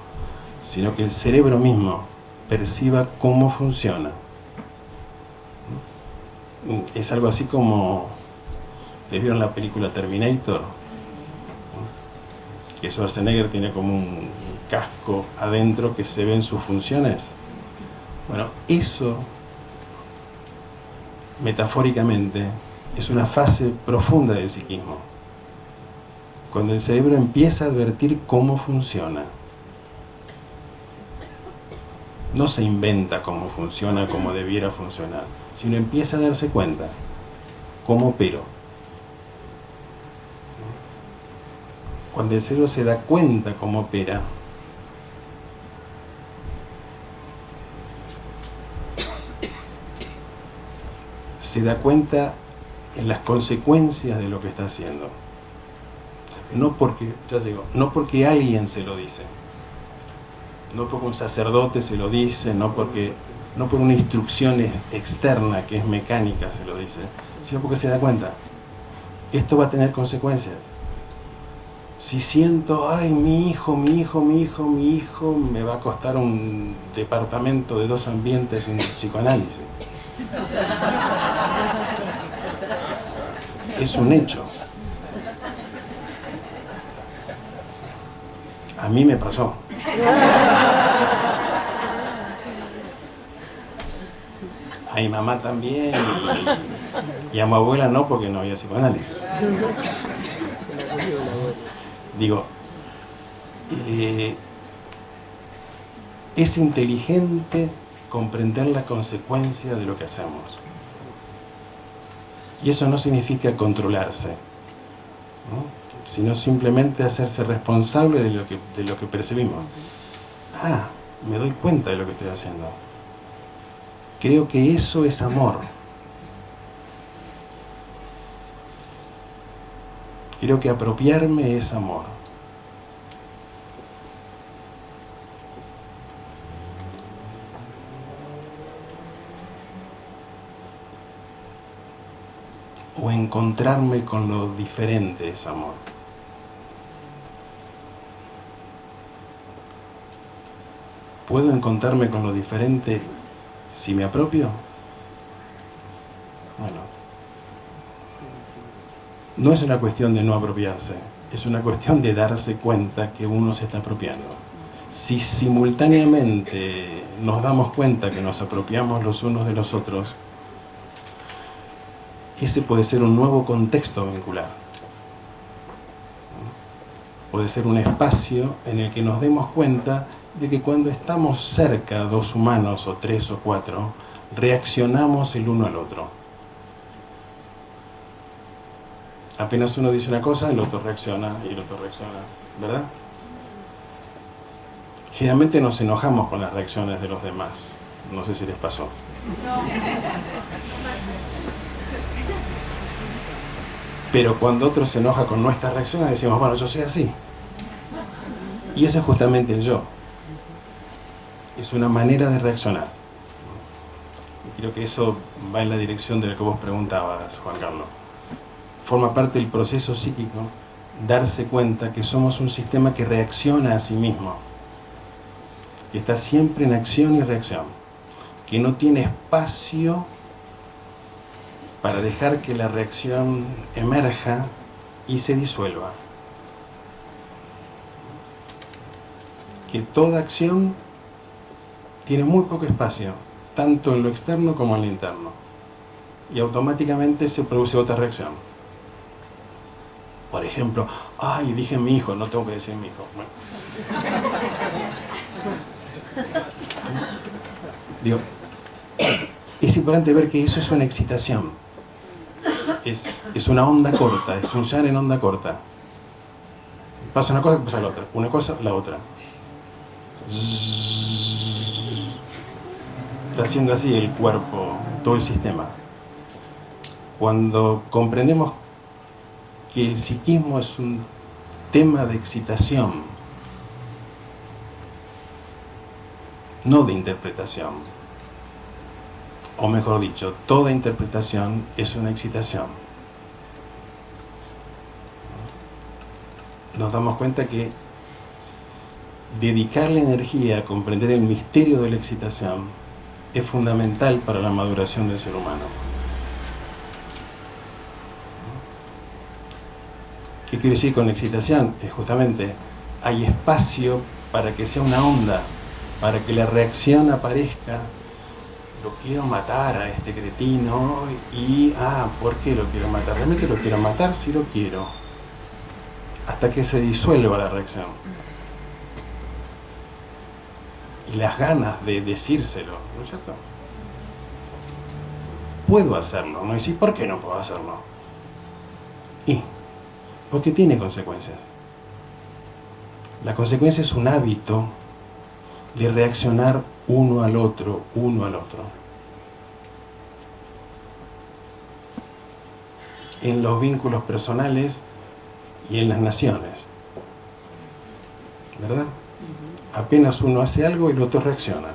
sino que el cerebro mismo perciba cómo funciona. Es algo así como, ¿te vieron la película Terminator? Que Schwarzenegger tiene como un casco adentro que se ven sus funciones. Bueno, eso, metafóricamente, es una fase profunda del psiquismo. Cuando el cerebro empieza a advertir cómo funciona. No se inventa cómo funciona, cómo debiera funcionar, sino empieza a darse cuenta cómo opero. Cuando el cerebro se da cuenta cómo opera, se da cuenta en las consecuencias de lo que está haciendo. No porque alguien se lo dice, no porque un sacerdote se lo dice, no por una instrucción externa que es mecánica se lo dice, sino porque se da cuenta. Esto va a tener consecuencias. Si siento, ay, mi hijo me va a costar un departamento de 2 ambientes en psicoanálisis. Es un hecho. A mí me pasó. A mi mamá también y a mi abuela no, porque no había psicoanálisis. Digo, es inteligente comprender la consecuencia de lo que hacemos. Y eso no significa controlarse, ¿no? Sino simplemente hacerse responsable de lo que percibimos. Ah, me doy cuenta de lo que estoy haciendo. Creo que eso es amor. Creo que apropiarme es amor. O encontrarme con lo diferente es amor. ¿Puedo encontrarme con lo diferente si me apropio? Bueno, no es una cuestión de no apropiarse, es una cuestión de darse cuenta que uno se está apropiando. Si simultáneamente nos damos cuenta que nos apropiamos los unos de los otros, ese puede ser un nuevo contexto vincular. Puede ser un espacio en el que nos demos cuenta de que cuando estamos cerca, 2 humanos o 3 o 4, reaccionamos el uno al otro. Apenas uno dice una cosa, el otro reacciona y el otro reacciona, ¿verdad? Generalmente nos enojamos con las reacciones de los demás. No sé si les pasó. Pero cuando otro se enoja con nuestras reacciones, decimos, bueno, yo soy así. Y ese es justamente el yo. Es una manera de reaccionar. Y creo que eso va en la dirección de lo que vos preguntabas, Juan Carlos. Forma parte del proceso psíquico darse cuenta que somos un sistema que reacciona a sí mismo, que está siempre en acción y reacción, que no tiene espacio para dejar que la reacción emerja y se disuelva. Que toda acción tiene muy poco espacio, tanto en lo externo como en lo interno, y automáticamente se produce otra reacción. Por ejemplo, ay, dije mi hijo, no tengo que decir mi hijo. Bueno. Digo, es importante ver que eso es una excitación, es una onda corta, es un yang en onda corta. Pasa una cosa, pasa la otra, una cosa, la otra. Está haciendo así el cuerpo, todo el sistema. Cuando comprendemos que el psiquismo es un tema de excitación, no de interpretación, o mejor dicho, toda interpretación es una excitación. Nos damos cuenta que dedicarle energía a comprender el misterio de la excitación es fundamental para la maduración del ser humano. ¿Qué quiero decir con excitación? Es justamente, hay espacio para que sea una onda, para que la reacción aparezca. Lo quiero matar a este cretino y, ¿por qué lo quiero matar? Realmente lo quiero matar si lo quiero, hasta que se disuelva la reacción. Y las ganas de decírselo, ¿no es cierto? Puedo hacerlo, ¿no? Y sí, ¿por qué no puedo hacerlo? Porque tiene consecuencias. La consecuencia es un hábito de reaccionar uno al otro. En los vínculos personales y en las naciones. ¿Verdad? Apenas uno hace algo, el otro reacciona.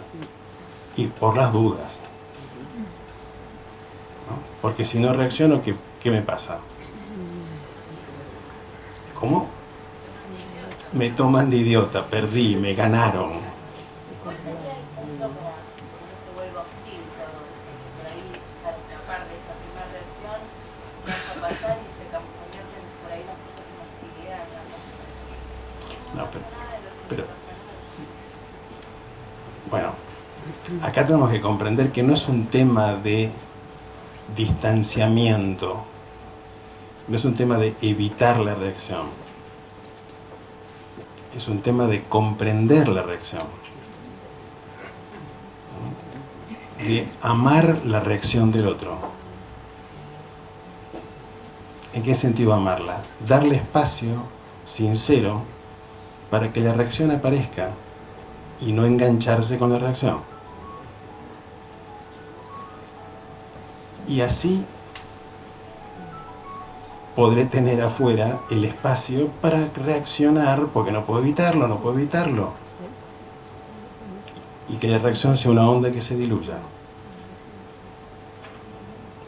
Y por las dudas. ¿No? Porque si no reacciono, ¿qué me pasa? ¿Cómo? Me toman de idiota, perdí, me ganaron. ¿Cuál sería el punto para que no se vuelva hostil todo? Por ahí, para escapar de esa primera reacción, deja pasar y se convierten por ahí las cosas en hostilidad. No, pero bueno, acá tenemos que comprender que no es un tema de distanciamiento, no es un tema de evitar la reacción, es un tema de comprender la reacción, de amar la reacción del otro. ¿En qué sentido amarla? Darle espacio sincero para que la reacción aparezca y no engancharse con la reacción. Y así podré tener afuera el espacio para reaccionar, porque no puedo evitarlo. Y que la reacción sea una onda que se diluya.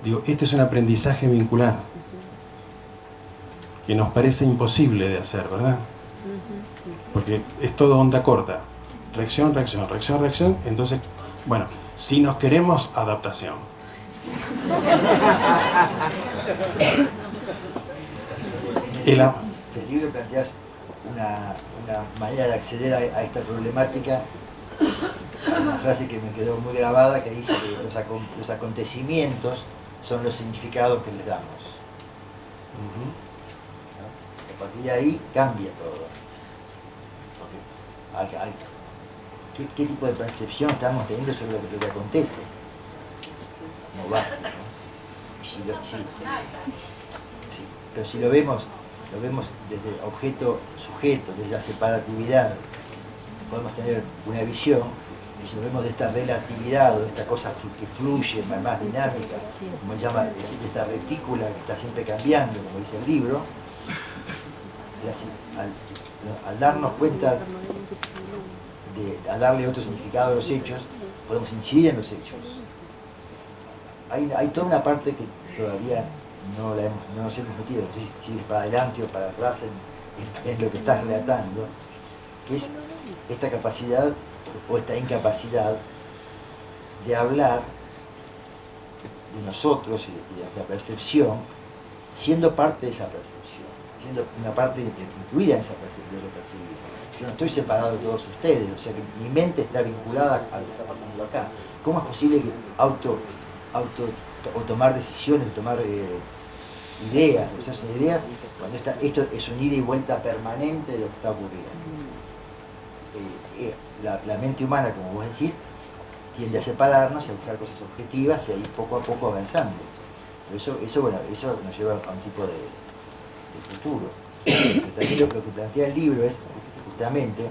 Digo, este es un aprendizaje vincular que nos parece imposible de hacer, ¿verdad? Porque es todo onda corta. Reacción. Entonces, bueno, si nos queremos, adaptación. En el libro planteas una manera de acceder a esta problemática. Hay una frase que me quedó muy grabada que dice que los acontecimientos son los significados que les damos. ¿No? A partir de ahí cambia todo. ¿Qué tipo de percepción estamos teniendo sobre lo que acontece? Como base, ¿no? Pero si lo vemos desde objeto-sujeto, desde la separatividad, podemos tener una visión, y si lo vemos de esta relatividad o de esta cosa que fluye, más dinámica, como se llama, de esta retícula que está siempre cambiando, como dice el libro, al darnos cuenta, al darle otro significado a los hechos, podemos incidir en los hechos. Hay toda una parte que todavía no nos hemos metido, no sé si es para adelante o para atrás en lo que estás relatando, que es esta capacidad o esta incapacidad de hablar de nosotros y de nuestra percepción, siendo parte de esa percepción, siendo una parte incluida en esa percepción de lo percibido. Yo no estoy separado de todos ustedes, o sea que mi mente está vinculada a lo que está pasando acá. ¿Cómo es posible que o tomar decisiones, tomar ideas, o sea, son ideas, cuando esto es un ida y vuelta permanente de lo que está ocurriendo? La mente humana, como vos decís, tiende a separarnos y a buscar cosas objetivas y a ir poco a poco avanzando. Pero eso nos lleva a un tipo de futuro. Pero también lo que plantea el libro es justamente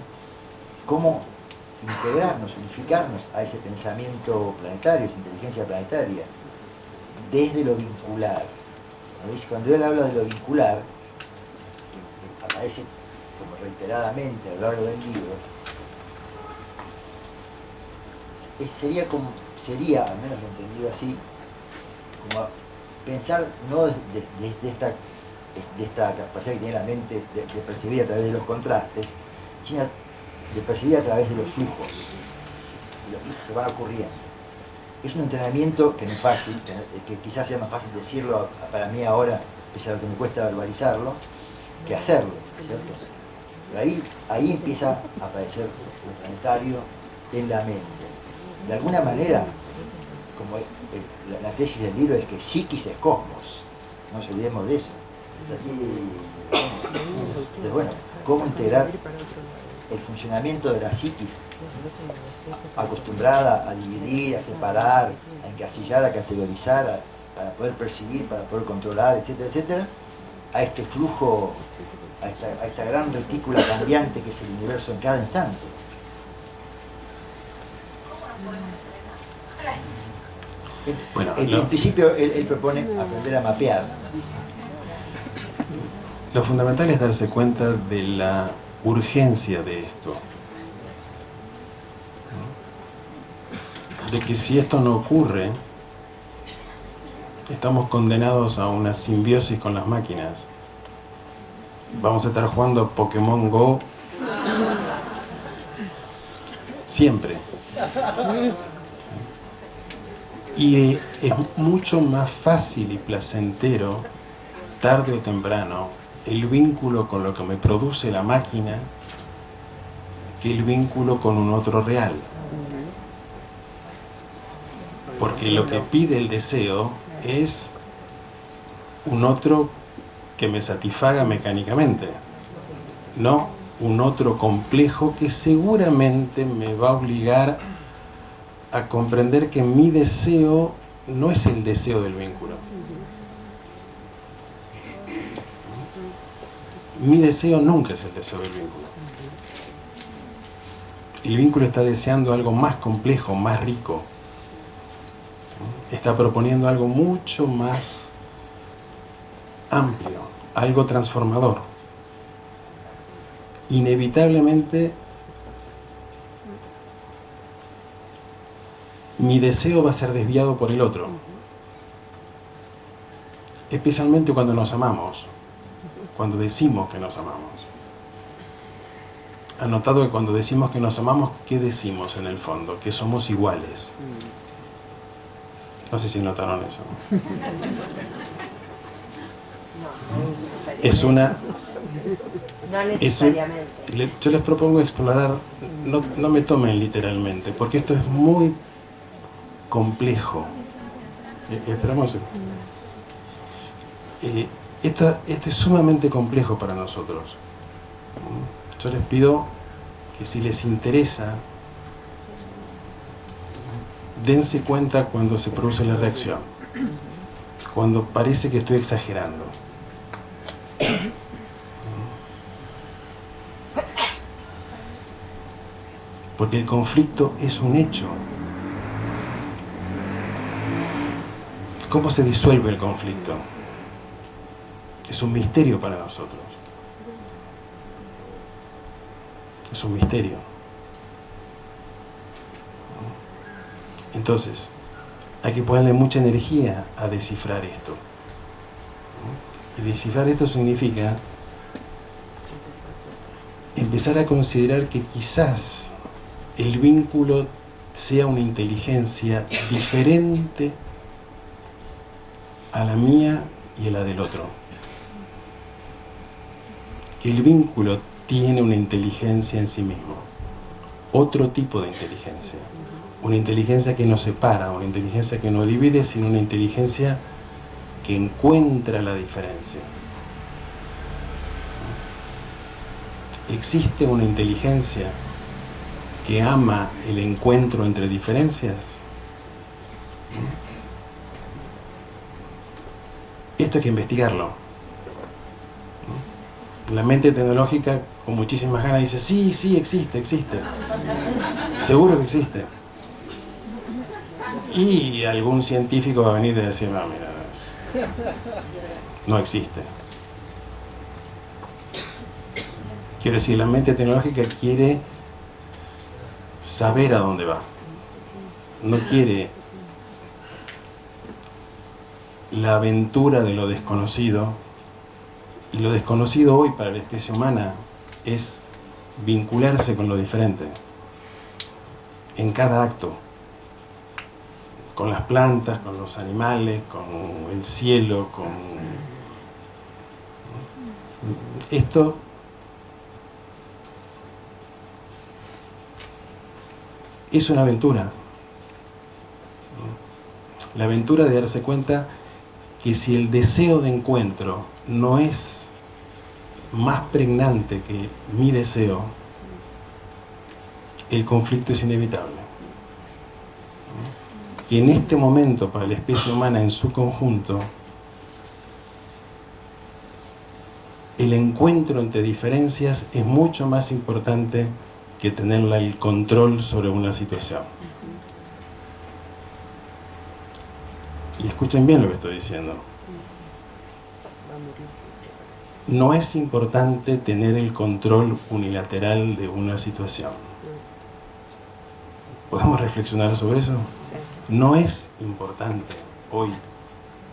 cómo integrarnos, unificarnos a ese pensamiento planetario, esa inteligencia planetaria, desde lo vincular. Cuando él habla de lo vincular, que aparece como reiteradamente a lo largo del libro, sería, al menos lo entendido así, como pensar no desde esta capacidad que tiene la mente de percibir a través de los contrastes, sino de percibir a través de los flujos que van ocurriendo. Es un entrenamiento que no es fácil, que quizás sea más fácil decirlo para mí ahora, es algo que me cuesta verbalizarlo, que hacerlo, ¿cierto? Pero ahí empieza a aparecer lo planetario en la mente. De alguna manera, como la tesis del libro es que psiquis es cosmos, no nos olvidemos de eso. Entonces, bueno, ¿cómo integrar el funcionamiento de la psiquis, acostumbrada a dividir, a separar, a encasillar, a categorizar, para poder percibir, para poder controlar, etcétera, etcétera, a este flujo, a esta gran retícula cambiante que es el universo en cada instante? Bueno, en principio él propone aprender a mapear. Lo fundamental es darse cuenta de la urgencia de esto. De que si esto no ocurre, estamos condenados a una simbiosis con las máquinas. Vamos a estar jugando a Pokémon Go siempre. Y es mucho más fácil y placentero, tarde o temprano, el vínculo con lo que me produce la máquina que el vínculo con un otro real. Porque lo que pide el deseo es un otro que me satisfaga mecánicamente, no un otro complejo que seguramente me va a obligar a comprender que mi deseo no es el deseo del vínculo. Mi deseo nunca es el deseo del vínculo. El vínculo está deseando algo más complejo, más rico. Está proponiendo algo mucho más amplio, algo transformador. Inevitablemente, mi deseo va a ser desviado por el otro. Especialmente cuando nos amamos, cuando decimos que nos amamos. Han notado que cuando decimos que nos amamos, ¿qué decimos en el fondo? Que somos iguales. No sé si notaron eso. Es una... No necesariamente. Yo les propongo explorar, no me tomen literalmente, porque esto es muy complejo. Esperamos. Esto es sumamente complejo para nosotros. Yo les pido que si les interesa, dense cuenta cuando se produce la reacción, cuando parece que estoy exagerando. Porque el conflicto es un hecho. ¿Cómo se disuelve el conflicto? Es un misterio para nosotros. Es un misterio. Entonces, hay que ponerle mucha energía a descifrar esto. Y descifrar esto significa empezar a considerar que quizás el vínculo sea una inteligencia diferente a la mía y a la del otro. Que el vínculo tiene una inteligencia en sí mismo, otro tipo de inteligencia, una inteligencia que no separa, una inteligencia que no divide, sino una inteligencia que encuentra la diferencia. ¿Existe una inteligencia que ama el encuentro entre diferencias? Esto hay que investigarlo. La mente tecnológica con muchísimas ganas dice, sí, sí, existe. Seguro que existe. Y algún científico va a venir y decir, no, mira, no existe. Quiero decir, la mente tecnológica quiere saber a dónde va. No quiere la aventura de lo desconocido. Y lo desconocido hoy para la especie humana es vincularse con lo diferente. En cada acto. Con las plantas, con los animales, con el cielo, con... Esto es una aventura. La aventura de darse cuenta que si el deseo de encuentro no es más pregnante que mi deseo, el conflicto es inevitable. Y en este momento, para la especie humana en su conjunto, el encuentro entre diferencias es mucho más importante que tener el control sobre una situación. Y escuchen bien lo que estoy diciendo. No es importante tener el control unilateral de una situación. ¿Podemos reflexionar sobre eso? No es importante hoy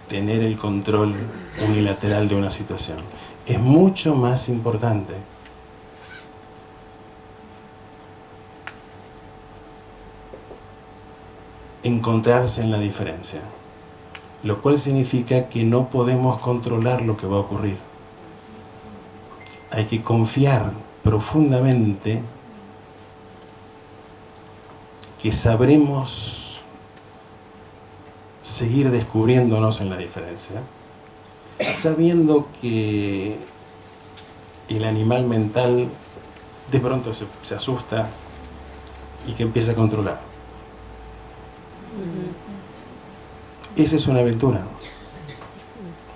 tener el control unilateral de una situación. Es mucho más importante encontrarse en la diferencia, lo cual significa que no podemos controlar lo que va a ocurrir. Hay que confiar profundamente que sabremos seguir descubriéndonos en la diferencia, sabiendo que el animal mental de pronto se asusta y que empieza a controlar. Esa es una aventura.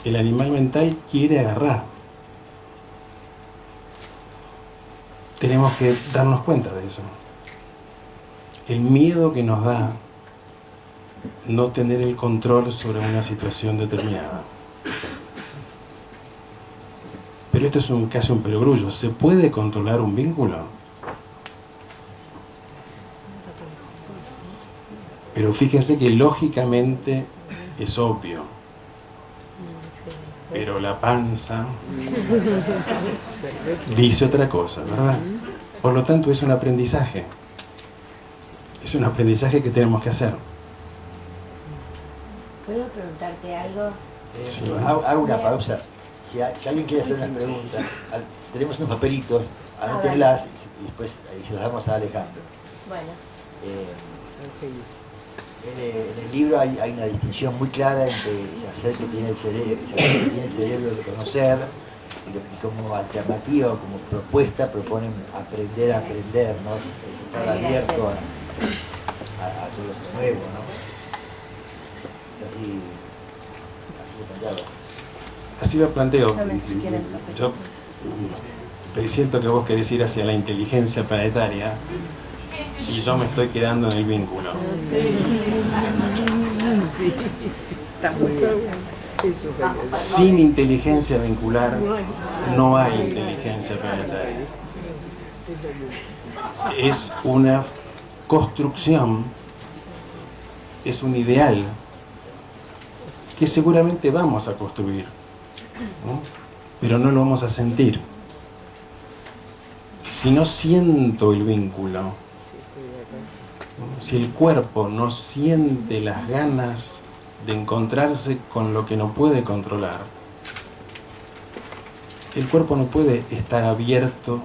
El animal mental quiere agarrar. Tenemos que darnos cuenta de eso. El miedo que nos da no tener el control sobre una situación determinada. Pero esto es casi un perogrullo. ¿Se puede controlar un vínculo? Pero fíjense que lógicamente es obvio. Pero la panza dice otra cosa, ¿verdad? Por lo tanto es un aprendizaje. Es un aprendizaje que tenemos que hacer. ¿Puedo preguntarte algo? Sí. Hago una pausa. Si alguien quiere hacer unas preguntas, tenemos unos papelitos, anótenlas y después se los damos a Alejandro. Bueno. En el libro hay una distinción muy clara entre saber que tiene el cerebro de conocer y como alternativa o como propuesta proponen aprender a aprender, ¿no? Estar abierto a todo lo nuevo, ¿no? Así lo planteo. Yo presiento que vos querés ir hacia la inteligencia planetaria y yo me estoy quedando en el vínculo. Sí. Está muy bien. Sin inteligencia vincular no hay inteligencia planetaria. Es una construcción, es un ideal que seguramente vamos a construir, ¿no? Pero no lo vamos a sentir. Si no siento el vínculo, ¿no? Si el cuerpo no siente las ganas de encontrarse con lo que no puede controlar, el cuerpo no puede estar abierto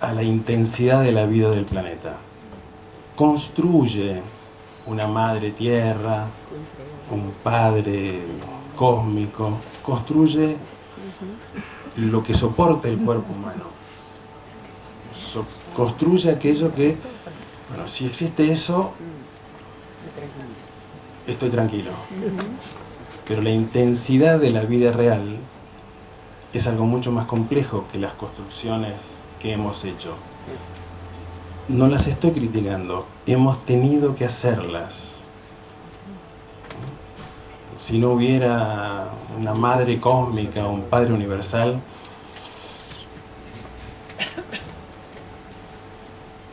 a la intensidad de la vida del planeta. Construye una madre tierra, un padre cósmico, construye lo que soporta el cuerpo humano. Construye aquello que, bueno, si existe eso, estoy tranquilo. Pero la intensidad de la vida real es algo mucho más complejo que las construcciones que hemos hecho. No las estoy criticando, hemos tenido que hacerlas. Si no hubiera una madre cósmica o un padre universal,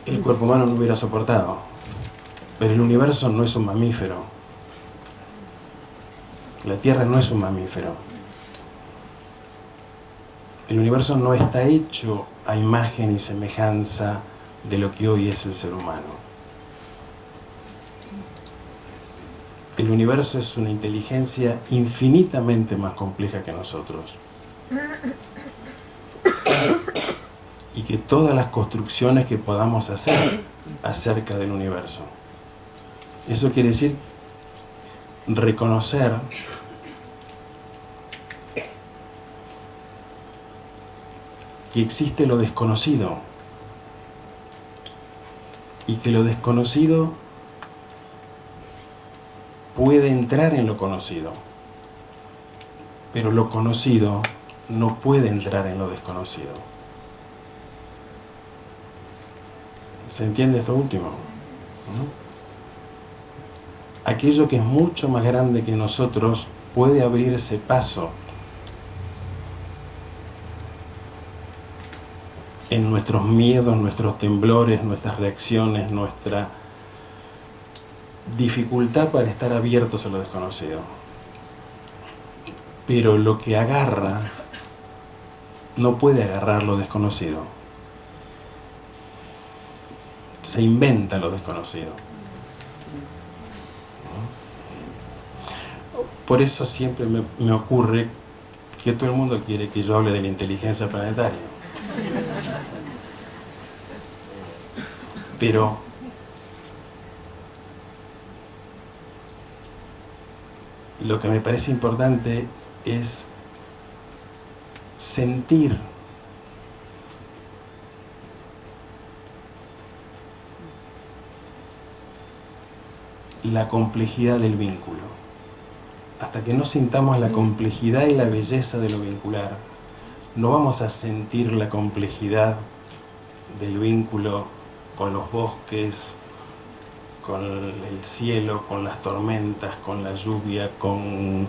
el cuerpo humano no hubiera soportado. Pero el universo no es un mamífero. La Tierra no es un mamífero. El universo no está hecho a imagen y semejanza de lo que hoy es el ser humano. El universo es una inteligencia infinitamente más compleja que nosotros. Y que todas las construcciones que podamos hacer acerca del universo. Eso quiere decir reconocer que existe lo desconocido y que lo desconocido puede entrar en lo conocido, pero lo conocido no puede entrar en lo desconocido. ¿Se entiende esto último? ¿No? Aquello que es mucho más grande que nosotros puede abrirse paso en nuestros miedos, nuestros temblores, nuestras reacciones, nuestra dificultad para estar abiertos a lo desconocido. Pero lo que agarra no puede agarrar lo desconocido. Se inventa lo desconocido. Por eso siempre me ocurre que todo el mundo quiere que yo hable de la inteligencia planetaria. Pero lo que me parece importante es sentir la complejidad del vínculo. Hasta que no sintamos la complejidad y la belleza de lo vincular, no vamos a sentir la complejidad del vínculo con los bosques, con el cielo, con las tormentas, con la lluvia, con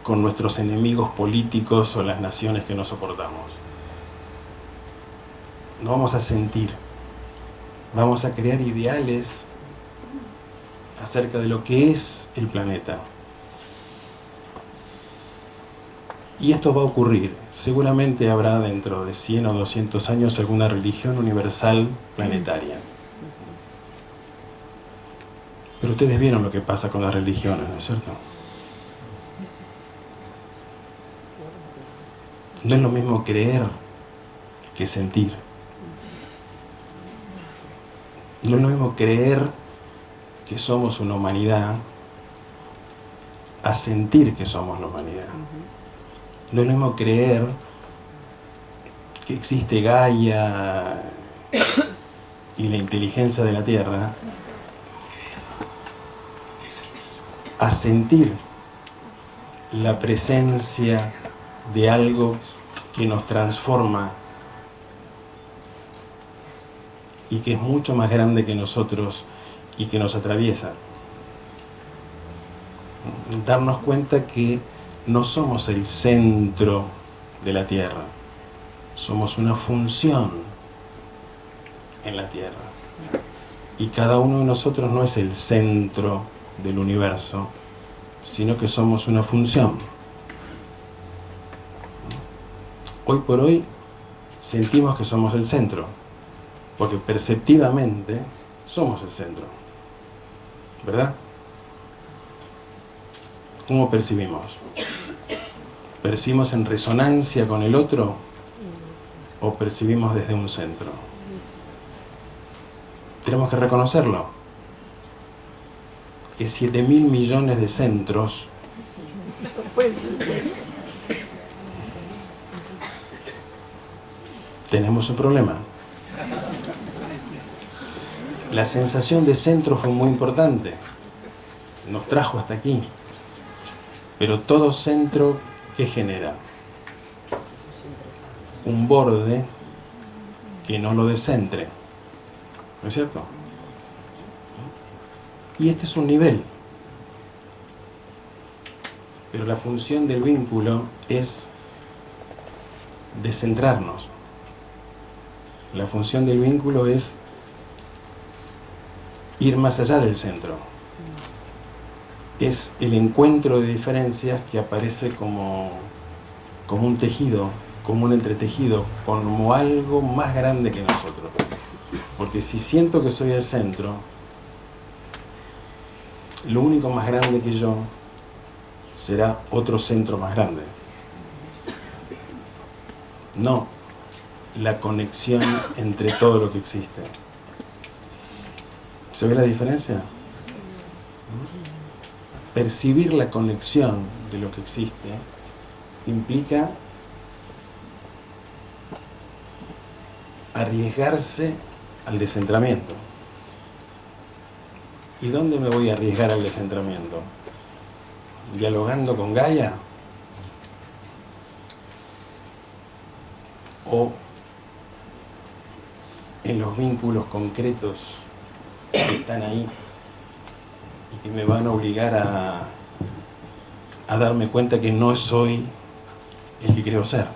nuestros enemigos políticos o las naciones que no soportamos. No vamos a sentir, vamos a crear ideales acerca de lo que es el planeta. Y esto va a ocurrir. Seguramente habrá dentro de 100 o 200 años alguna religión universal planetaria. Pero ustedes vieron lo que pasa con las religiones, ¿no es cierto? No es lo mismo creer que sentir. No es lo mismo creer que somos una humanidad a sentir que somos la humanidad. No es lo mismo creer que existe Gaia y la inteligencia de la Tierra a sentir la presencia de algo que nos transforma y que es mucho más grande que nosotros y que nos atraviesa. Darnos cuenta que no somos el centro de la Tierra, somos una función en la Tierra. Y cada uno de nosotros no es el centro del universo, sino que somos una función. Hoy por hoy sentimos que somos el centro, porque perceptivamente somos el centro, ¿verdad? ¿Cómo percibimos? ¿Percibimos en resonancia con el otro o percibimos desde un centro? Tenemos que reconocerlo, que 7.000 millones de centros tenemos un problema. La sensación de centro fue muy importante, nos trajo hasta aquí, pero todo centro, ¿qué genera? Un borde que no lo descentre, ¿no es cierto? Y este es un nivel, pero la función del vínculo es descentrarnos. La función del vínculo es ir más allá del centro. Es el encuentro de diferencias que aparece como un tejido, como un entretejido, como algo más grande que nosotros. Porque si siento que soy el centro, lo único más grande que yo será otro centro más grande. No la conexión entre todo lo que existe. ¿Se ve la diferencia? Percibir la conexión de lo que existe implica arriesgarse al descentramiento. ¿Y dónde me voy a arriesgar al descentramiento? ¿Dialogando con Gaia? ¿O en los vínculos concretos que están ahí y que me van a obligar a darme cuenta que no soy el que creo ser?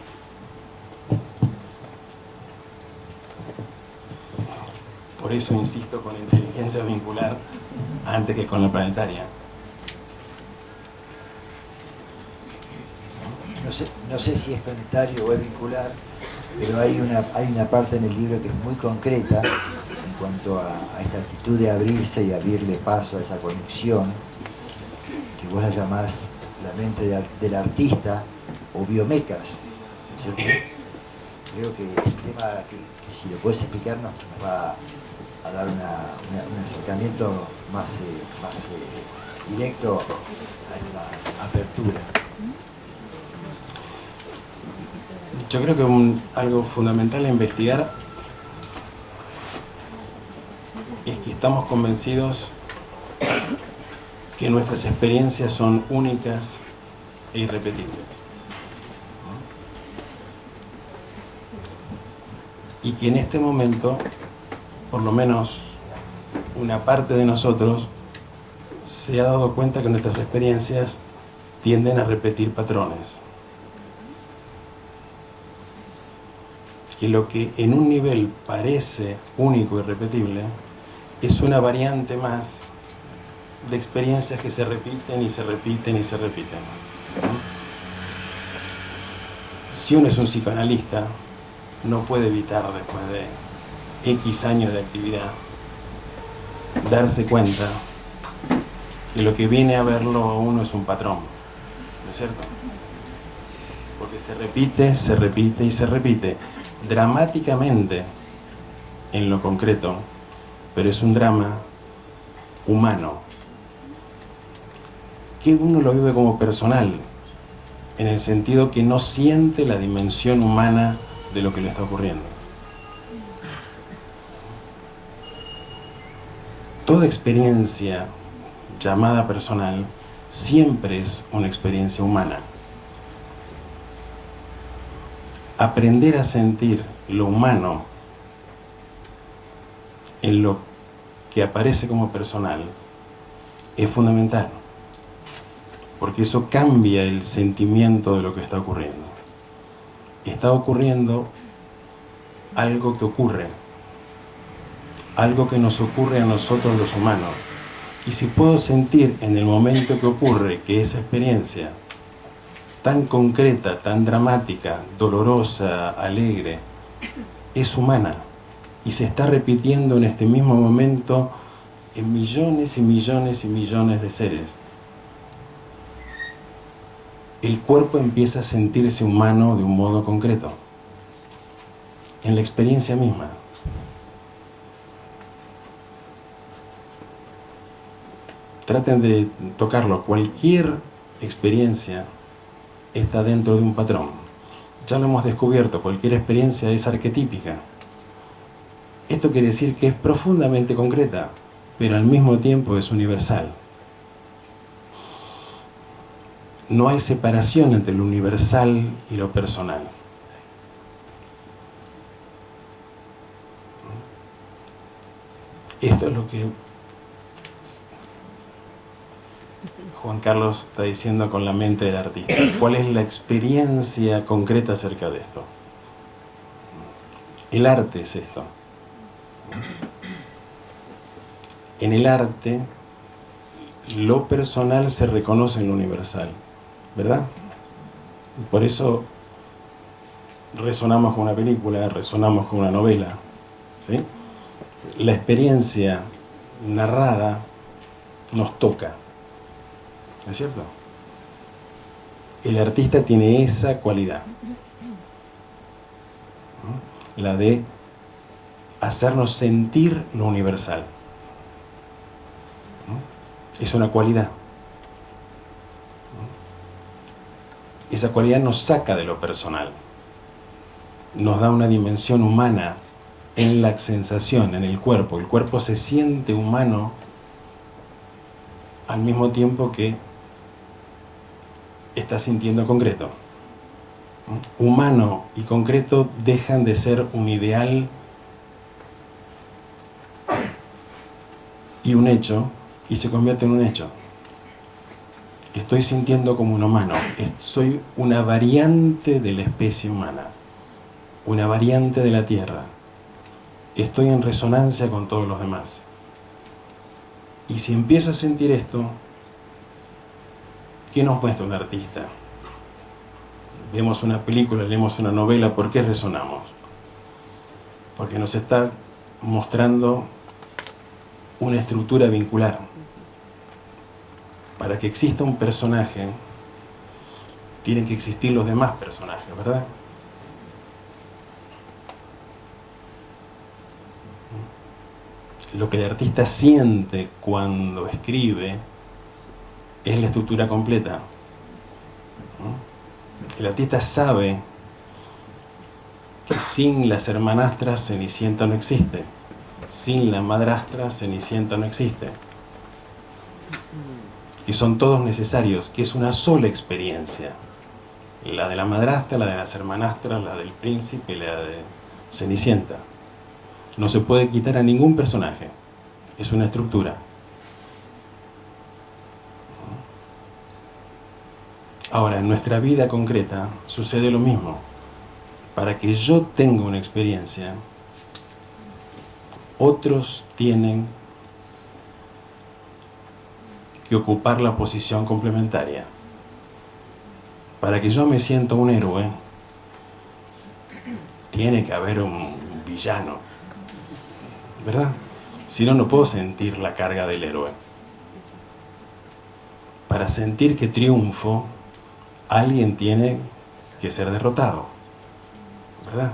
Por eso insisto con la inteligencia vincular antes que con la planetaria. No sé si es planetario o es vincular, pero hay una parte en el libro que es muy concreta en cuanto a esta actitud de abrirse y abrirle paso a esa conexión, que vos la llamás la mente del artista o biomecas, ¿cierto? Creo que es un tema que si lo puedes explicarnos nos va a dar un acercamiento más directo a la apertura. Yo creo que algo fundamental a investigar es que estamos convencidos que nuestras experiencias son únicas e irrepetibles. Y que en este momento, por lo menos una parte de nosotros, se ha dado cuenta que nuestras experiencias tienden a repetir patrones. Que lo que en un nivel parece único y irrepetible es una variante más de experiencias que se repiten y se repiten y se repiten. Si uno es un psicoanalista, no puede evitar después de X años de actividad darse cuenta que lo que viene a verlo uno es un patrón, ¿no es cierto? Porque se repite, se repite y se repite dramáticamente en lo concreto, pero es un drama humano que uno lo vive como personal, en el sentido que no siente la dimensión humana de lo que le está ocurriendo. Toda experiencia llamada personal siempre es una experiencia humana. Aprender a sentir lo humano en lo que aparece como personal es fundamental, porque eso cambia el sentimiento de lo que está ocurriendo. Está ocurriendo algo que ocurre, algo que nos ocurre a nosotros los humanos. Y si puedo sentir en el momento que ocurre que esa experiencia tan concreta, tan dramática, dolorosa, alegre, es humana, y se está repitiendo en este mismo momento en millones y millones y millones de seres. El cuerpo empieza a sentirse humano de un modo concreto, en la experiencia misma. Traten de tocarlo. Cualquier experiencia está dentro de un patrón. Ya lo hemos descubierto, cualquier experiencia es arquetípica. Esto quiere decir que es profundamente concreta, pero al mismo tiempo es universal. No hay separación entre lo universal y lo personal. Esto es lo que Juan Carlos está diciendo con la mente del artista. ¿Cuál es la experiencia concreta acerca de esto? El arte es esto. En el arte, lo personal se reconoce en lo universal, ¿verdad? Por eso resonamos con una película, resonamos con una novela, ¿sí? La experiencia narrada nos toca, ¿no es cierto? El artista tiene esa cualidad, ¿no? La de hacernos sentir lo universal, ¿no? Es una cualidad, ¿no? Esa cualidad nos saca de lo personal, nos da una dimensión humana en la sensación, en el cuerpo. El cuerpo se siente humano al mismo tiempo que está sintiendo concreto. Humano y concreto dejan de ser un ideal y un hecho, y se convierte en un hecho. Estoy sintiendo como un humano. Soy una variante de la especie humana, una variante de la Tierra. Estoy en resonancia con todos los demás. Y si empiezo a sentir esto, ¿qué nos muestra un artista? Vemos una película, leemos una novela, ¿por qué resonamos? Porque nos está mostrando una estructura vincular. Para que exista un personaje, tienen que existir los demás personajes, ¿verdad? Lo que el artista siente cuando escribe es la estructura completa. El artista sabe que sin las hermanastras Cenicienta no existe. Sin la madrastra Cenicienta no existe. Que son todos necesarios, que es una sola experiencia. La de la madrastra, la de las hermanastras, la del príncipe y la de Cenicienta. No se puede quitar a ningún personaje. Es una estructura. Ahora, en nuestra vida concreta sucede lo mismo. Para que yo tenga una experiencia, otros tienen que ocupar la posición complementaria. Para que yo me sienta un héroe, tiene que haber un villano, ¿verdad? Si no, no puedo sentir la carga del héroe. Para sentir que triunfo, alguien tiene que ser derrotado, ¿verdad?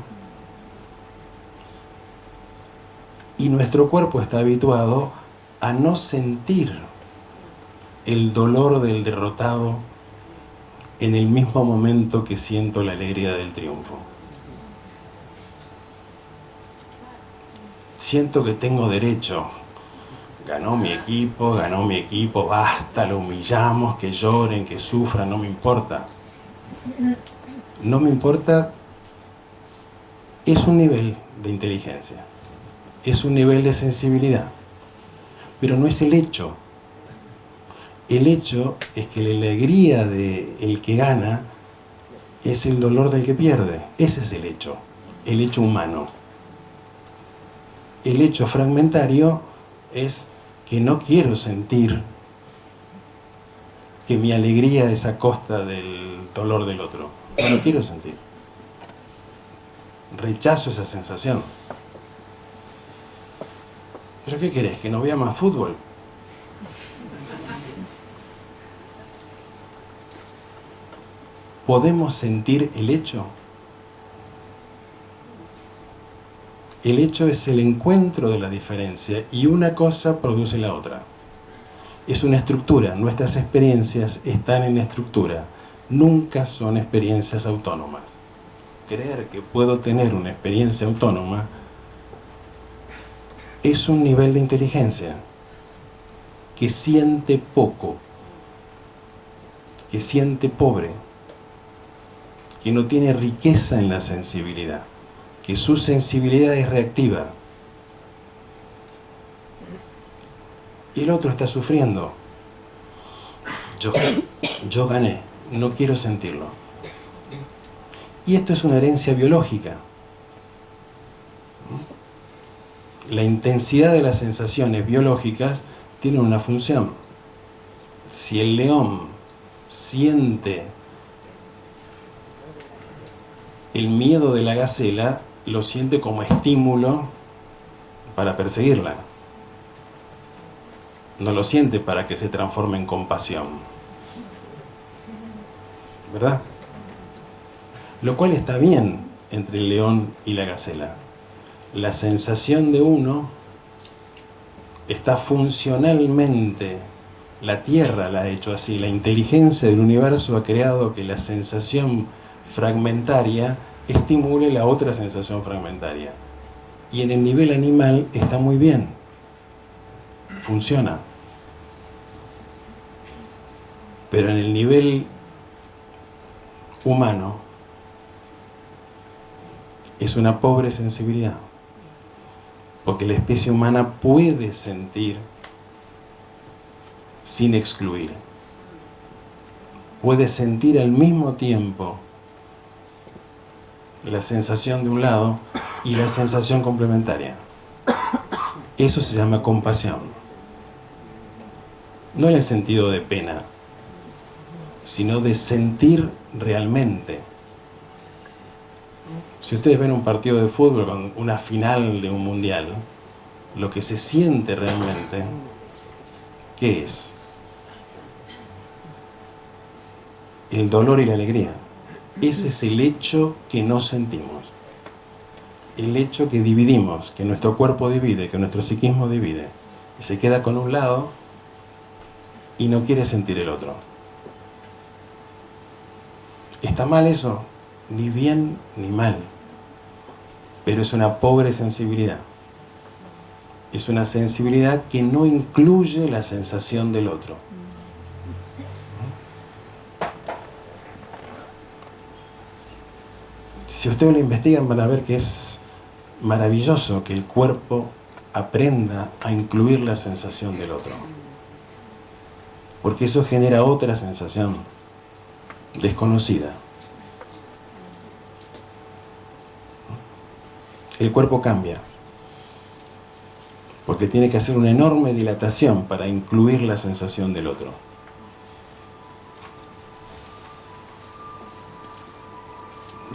Y nuestro cuerpo está habituado a no sentir el dolor del derrotado en el mismo momento que siento la alegría del triunfo. Siento que tengo derecho. Ganó mi equipo, basta, lo humillamos, que lloren, que sufran, no me importa. No me importa, es un nivel de inteligencia, es un nivel de sensibilidad, pero no es el hecho. El hecho es que la alegría del que gana es el dolor del que pierde. Ese es el hecho humano. El hecho fragmentario es que no quiero sentir que mi alegría es a costa del dolor del otro. No lo quiero sentir. Rechazo esa sensación. ¿Pero qué querés? ¿Que no vea más fútbol? ¿Podemos sentir el hecho? El hecho es el encuentro de la diferencia y una cosa produce la otra. Es una estructura, nuestras experiencias están en estructura, nunca son experiencias autónomas. Creer que puedo tener una experiencia autónoma es un nivel de inteligencia que siente poco, que siente pobre, que no tiene riqueza en la sensibilidad, que su sensibilidad es reactiva. Y el otro está sufriendo. Yo gané, no quiero sentirlo. Y esto es una herencia biológica. La intensidad de las sensaciones biológicas tiene una función. Si el león siente el miedo de la gacela, lo siente como estímulo para perseguirla. No lo siente para que se transforme en compasión. ¿Verdad? Lo cual está bien entre el león y la gacela. La sensación de uno está funcionalmente, la Tierra la ha hecho así, la inteligencia del universo ha creado que la sensación fragmentaria estimule la otra sensación fragmentaria. Y en el nivel animal está muy bien. Funciona. Pero en el nivel humano es una pobre sensibilidad. Porque la especie humana puede sentir sin excluir. Puede sentir al mismo tiempo la sensación de un lado y la sensación complementaria. Eso se llama compasión. No en el sentido de pena, sino de sentir realmente. Si ustedes ven un partido de fútbol con una final de un mundial, lo que se siente realmente, ¿qué es? El dolor y la alegría. Ese es el hecho que no sentimos. El hecho que dividimos, que nuestro cuerpo divide, que nuestro psiquismo divide. Y se queda con un lado y no quiere sentir el otro. ¿Está mal eso? Ni bien ni mal. Pero es una pobre sensibilidad. Es una sensibilidad que no incluye la sensación del otro. Si ustedes lo investigan van a ver que es maravilloso que el cuerpo aprenda a incluir la sensación del otro. Porque eso genera otra sensación desconocida. El cuerpo cambia. Porque tiene que hacer una enorme dilatación para incluir la sensación del otro.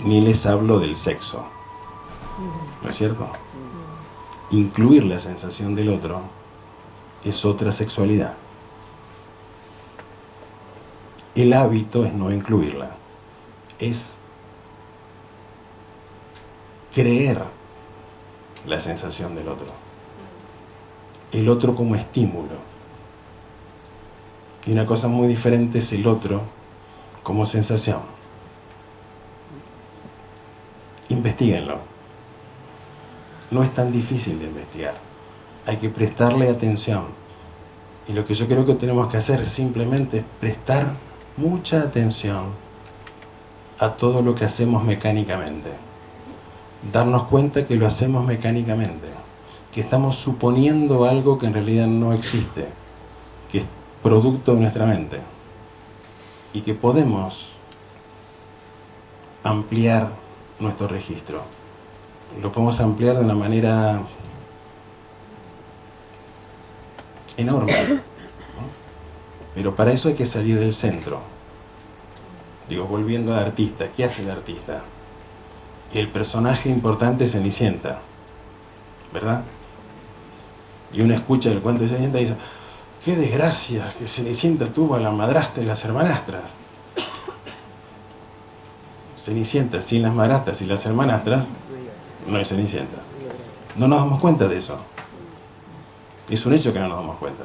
Ni les hablo del sexo, ¿no es cierto? Incluir la sensación del otro es otra sexualidad. El hábito es no incluirla, es creer la sensación del otro, el otro como estímulo. Y una cosa muy diferente es el otro como sensación. Investíguenlo. No es tan difícil de investigar. Hay que prestarle atención. Y lo que yo creo que tenemos que hacer simplemente es prestar mucha atención a todo lo que hacemos mecánicamente. Darnos cuenta que lo hacemos mecánicamente. Que estamos suponiendo algo que en realidad no existe. Que es producto de nuestra mente. Y que podemos ampliar nuestro registro. Lo podemos ampliar de una manera enorme, ¿no? Pero para eso hay que salir del centro. Digo, volviendo al artista, ¿qué hace el artista? El personaje importante es Cenicienta, ¿verdad? Y uno escucha el cuento de Cenicienta y dice, qué desgracia que Cenicienta tuvo a la madrastra y las hermanastras. Cenicienta sin las madrastras y las hermanastras no es Cenicienta. No nos damos cuenta de eso. Es un hecho que no nos damos cuenta.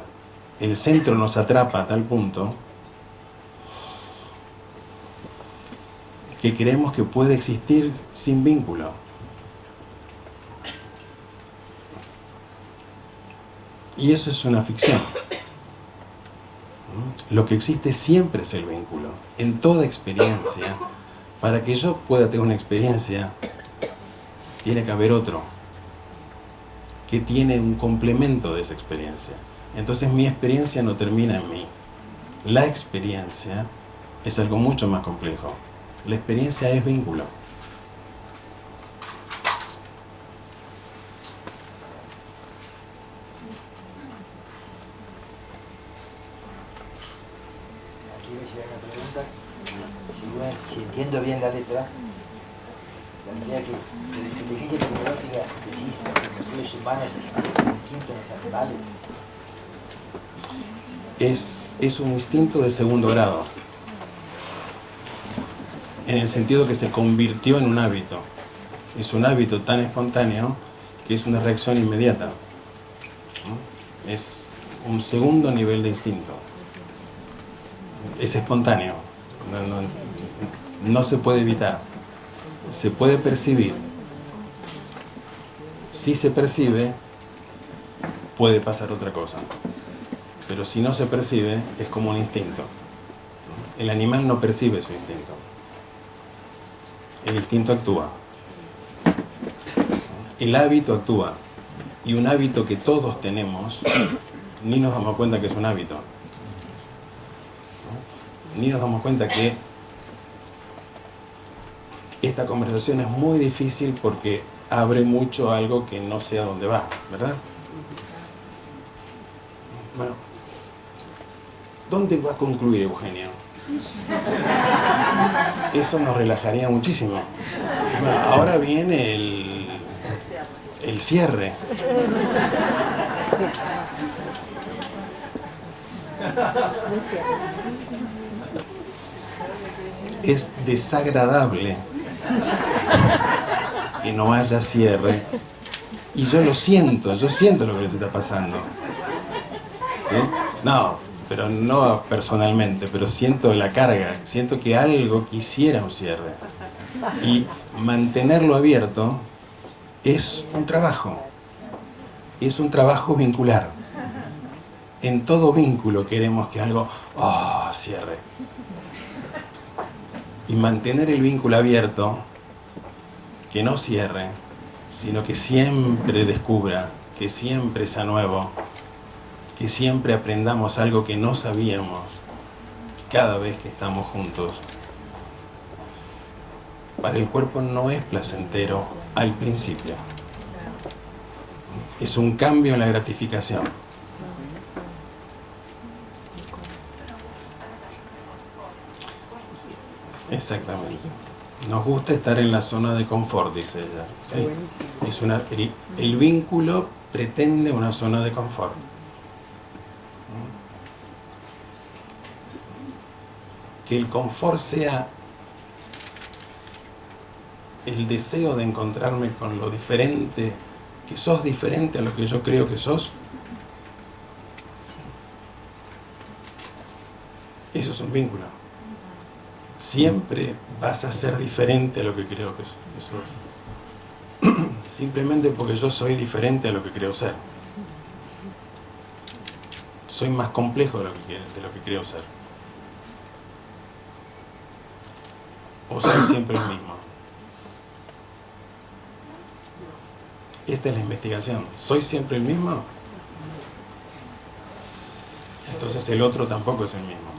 El centro nos atrapa a tal punto que creemos que puede existir sin vínculo. Y eso es una ficción. Lo que existe siempre es el vínculo. En toda experiencia, para que yo pueda tener una experiencia, tiene que haber otro que tiene un complemento de esa experiencia. Entonces mi experiencia no termina en mí. La experiencia es algo mucho más complejo. La experiencia es vínculo. Aquí me llega una pregunta. Si entiendo bien la letra, la idea que la inteligencia tecnológica existe en los seres humanos distintos a los animales. Es un instinto de segundo grado, en el sentido que se convirtió en un hábito. Es un hábito tan espontáneo que es una reacción inmediata. Es un segundo nivel de instinto. Es espontáneo. No se puede evitar. Se puede percibir. Si se percibe, puede pasar otra cosa. Pero si no se percibe, es como un instinto. El animal no percibe su instinto. El instinto actúa. El hábito actúa. Y un hábito que todos tenemos, ni nos damos cuenta que es un hábito. Ni nos damos cuenta que esta conversación es muy difícil porque abre mucho algo que no sé a dónde va, ¿verdad? Bueno, ¿dónde va a concluir Eugenio? Eso nos relajaría muchísimo. Bueno, ahora viene el cierre. Es desagradable que no haya cierre. Y yo siento lo que les está pasando. ¿Sí? No, pero no personalmente, pero siento la carga, siento que algo quisiera un cierre. Y mantenerlo abierto es un trabajo vincular. En todo vínculo queremos que algo, cierre. Y mantener el vínculo abierto, que no cierre, sino que siempre descubra, que siempre sea nuevo, que siempre aprendamos algo que no sabíamos cada vez que estamos juntos. Para el cuerpo no es placentero al principio. Es un cambio en la gratificación. Exactamente. Nos gusta estar en la zona de confort, dice ella. ¿Sí? El vínculo pretende una zona de confort. Que el confort sea el deseo de encontrarme con lo diferente, que sos diferente a lo que yo creo que sos. Eso es un vínculo. Siempre vas a ser diferente a lo que creo que sos. Simplemente porque yo soy diferente a lo que creo ser. Soy más complejo de lo que creo ser. O soy siempre el mismo. Esta es la investigación. ¿Soy siempre el mismo? Entonces el otro tampoco es el mismo.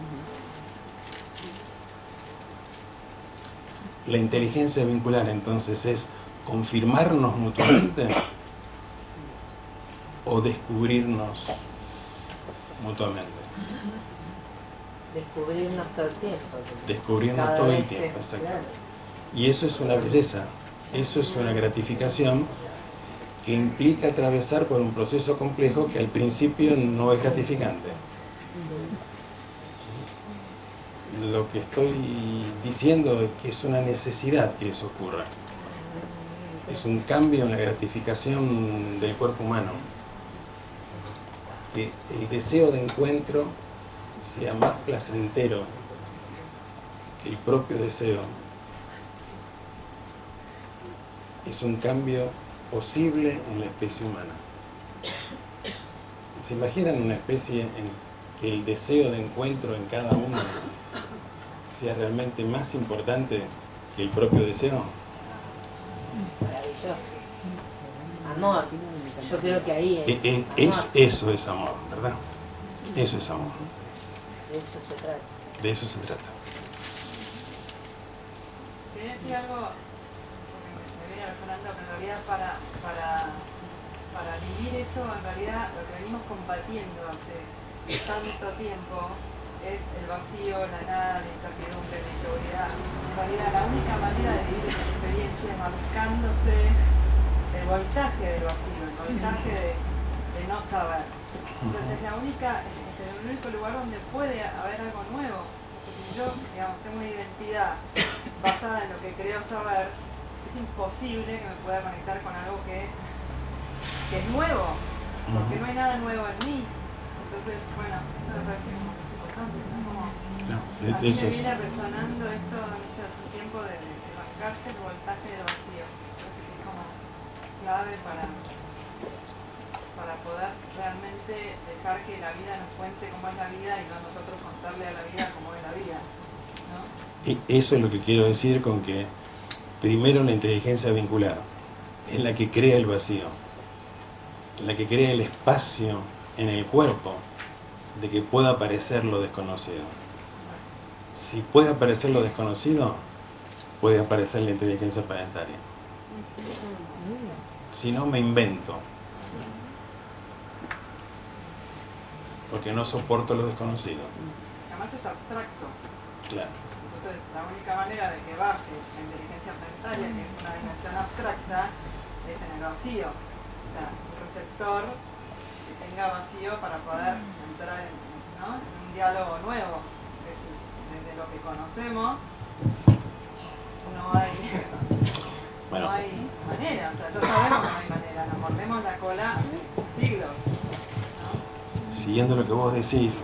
La inteligencia vincular entonces es confirmarnos mutuamente o descubrirnos mutuamente. Descubrirnos todo el tiempo. Descubrirnos Cada todo el vez tiempo, que- exactamente. claro. Y eso es una belleza, eso es una gratificación que implica atravesar por un proceso complejo que al principio no es gratificante. Lo que estoy diciendo es que es una necesidad que eso ocurra. Es un cambio en la gratificación del cuerpo humano. Que el deseo de encuentro sea más placentero que el propio deseo. Es un cambio posible en la especie humana. ¿Se imaginan una especie en que el deseo de encuentro en cada uno sea realmente más importante que el propio deseo? Maravilloso. Amor. Yo creo que ahí Eso es amor, ¿verdad? Eso es amor. de eso se trata. De eso se trata. Quería decir algo, porque me viene resonando que en realidad para vivir eso, en realidad lo que venimos combatiendo hace tanto tiempo es el vacío, la nada, la incertidumbre, la inseguridad. En realidad la única manera de vivir esa experiencia es marcándose el voltaje del vacío, el voltaje de no saber. Entonces es el único lugar donde puede haber algo nuevo. Porque si yo, digamos, tengo una identidad basada en lo que creo saber, es imposible que me pueda conectar con algo que es nuevo, porque no hay nada nuevo en mí. Entonces, bueno, esto me parece como que es importante, ¿no? Como No, a mí eso me es. viene resonando esto, no sé, hace un tiempo de marcarse el voltaje del vacío. Parece que es como clave para poder realmente dejar que la vida nos cuente cómo es la vida y no nosotros contarle a la vida cómo es la vida, ¿no? Y eso es lo que quiero decir con que primero la inteligencia vincular es la que crea el vacío, la que crea el espacio en el cuerpo de que pueda aparecer lo desconocido. Si puede aparecer lo desconocido, puede aparecer la inteligencia planetaria. Si no, me invento. Porque no soporto lo desconocido. Además es abstracto. Claro. Entonces la única manera de que baje la inteligencia planetaria, que es una dimensión abstracta, es en el vacío. O sea, un receptor que tenga vacío para poder entrar en un diálogo nuevo. Es decir, desde lo que conocemos no hay manera. O sea, ya sabemos que no hay manera. Nos mordemos la cola hace siglos. Siguiendo lo que vos decís,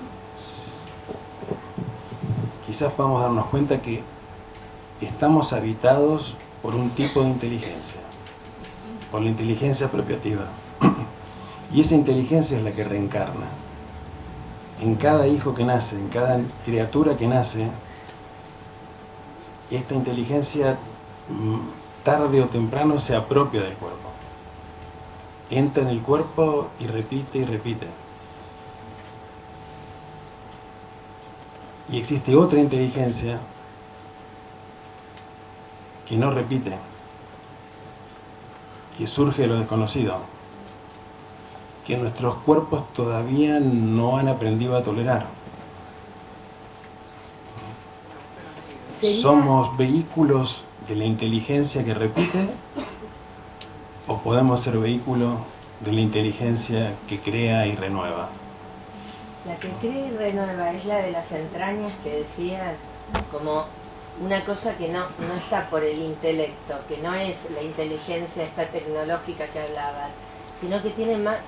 quizás podamos darnos cuenta que estamos habitados por un tipo de inteligencia, por la inteligencia apropiativa. Y esa inteligencia es la que reencarna. En cada hijo que nace, en cada criatura que nace, esta inteligencia tarde o temprano se apropia del cuerpo. Entra en el cuerpo y repite y repite. Y existe otra inteligencia que no repite, que surge de lo desconocido, que nuestros cuerpos todavía no han aprendido a tolerar. ¿Somos vehículos de la inteligencia que repite o podemos ser vehículos de la inteligencia que crea y renueva? La que crea y renueva es la de las entrañas que decías, como una cosa que no está por el intelecto, que no es la inteligencia esta tecnológica que hablabas, sino que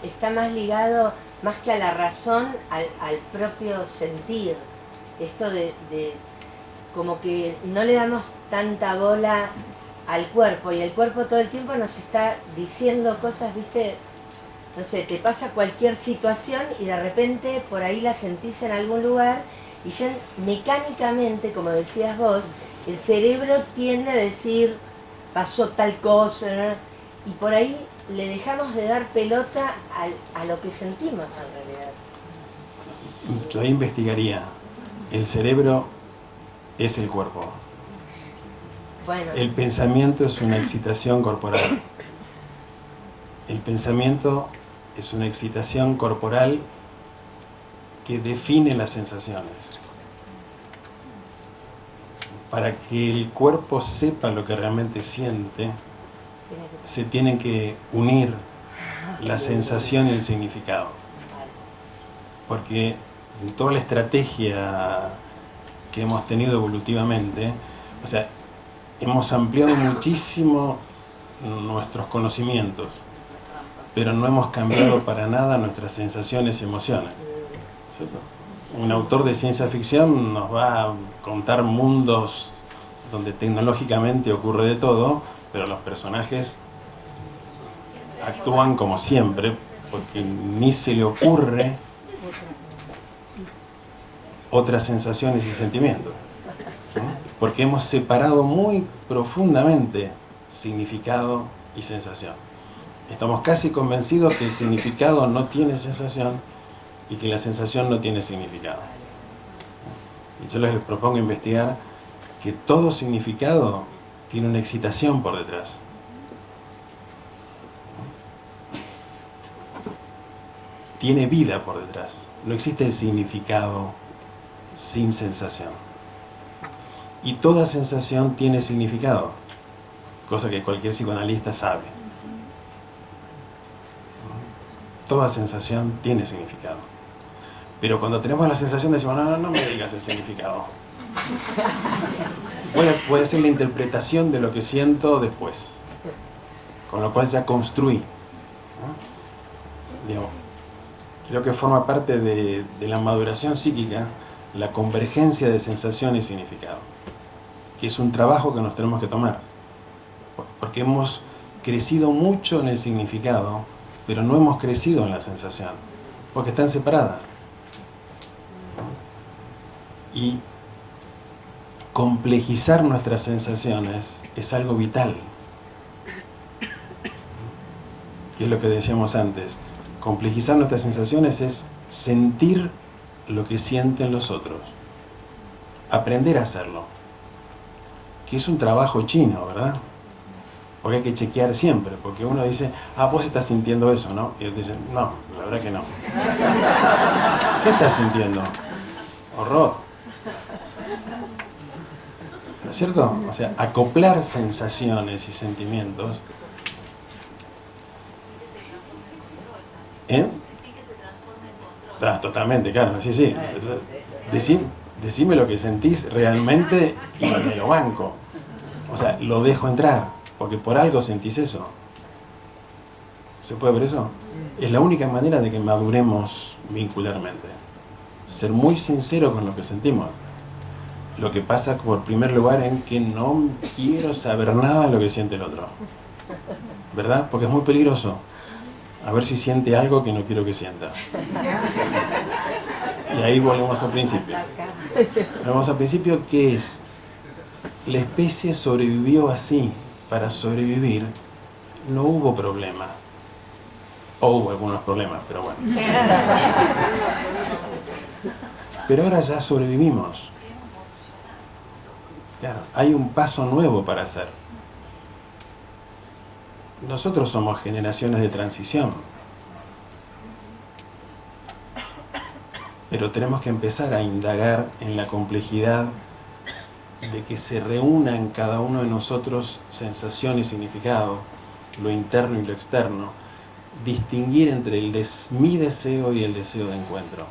está más ligado, más que a la razón, al propio sentir. Esto de como que no le damos tanta bola al cuerpo, y el cuerpo todo el tiempo nos está diciendo cosas, ¿viste? No sé, te pasa cualquier situación y de repente por ahí la sentís en algún lugar y ya mecánicamente, como decías vos, el cerebro tiende a decir, pasó tal cosa, ¿no? Y por ahí le dejamos de dar pelota a lo que sentimos en realidad. Yo investigaría. El cerebro es el cuerpo. Bueno, El pensamiento es una excitación corporal. El pensamiento es una excitación corporal que define las sensaciones. Para que el cuerpo sepa lo que realmente siente, se tienen que unir la sensación y el significado. Porque en toda la estrategia que hemos tenido evolutivamente, o sea, hemos ampliado muchísimo nuestros conocimientos, pero no hemos cambiado para nada nuestras sensaciones y emociones, ¿cierto? Un autor de ciencia ficción nos va a contar mundos donde tecnológicamente ocurre de todo, pero los personajes actúan como siempre, porque ni se le ocurre otras sensaciones y sentimientos, ¿no? Porque hemos separado muy profundamente significado y sensación. Estamos casi convencidos que el significado no tiene sensación y que la sensación no tiene significado. Y yo les propongo investigar que todo significado tiene una excitación por detrás. Tiene vida por detrás. No existe el significado sin sensación. Y toda sensación tiene significado, cosa que cualquier psicoanalista sabe. Toda sensación tiene significado. Pero cuando tenemos la sensación decimos, no me digas el significado. Voy a hacer la interpretación de lo que siento después. Con lo cual ya construí, ¿no? Digo, creo que forma parte de la maduración psíquica la convergencia de sensación y significado, que es un trabajo que nos tenemos que tomar, porque hemos crecido mucho en el significado, pero no hemos crecido en la sensación, porque están separadas. Y complejizar nuestras sensaciones es algo vital, que es lo que decíamos antes. Complejizar nuestras sensaciones es sentir lo que sienten los otros, aprender a hacerlo, que es un trabajo chino, ¿verdad? Porque hay que chequear siempre, porque uno dice, vos estás sintiendo eso, ¿no? Y ellos dicen, no, la verdad que no. ¿Qué estás sintiendo? Horror. ¿No es cierto? O sea, acoplar sensaciones y sentimientos. Totalmente, claro, sí. Decime lo que sentís realmente y me lo banco. O sea, lo dejo entrar, porque por algo sentís eso. ¿Se puede ver eso? Es la única manera de que maduremos vincularmente. Ser muy sincero con lo que sentimos. Lo que pasa, por primer lugar, en que no quiero saber nada de lo que siente el otro. ¿Verdad? Porque es muy peligroso. A ver si siente algo que no quiero que sienta. Y ahí volvemos al principio. Volvemos al principio, que es: la especie sobrevivió así. Para sobrevivir no hubo problema. O hubo algunos problemas, pero bueno. Pero ahora ya sobrevivimos. Claro, hay un paso nuevo para hacer. Nosotros somos generaciones de transición. Pero tenemos que empezar a indagar en la complejidad de que se reúna en cada uno de nosotros sensación y significado, lo interno y lo externo, distinguir entre mi deseo y el deseo de encuentro.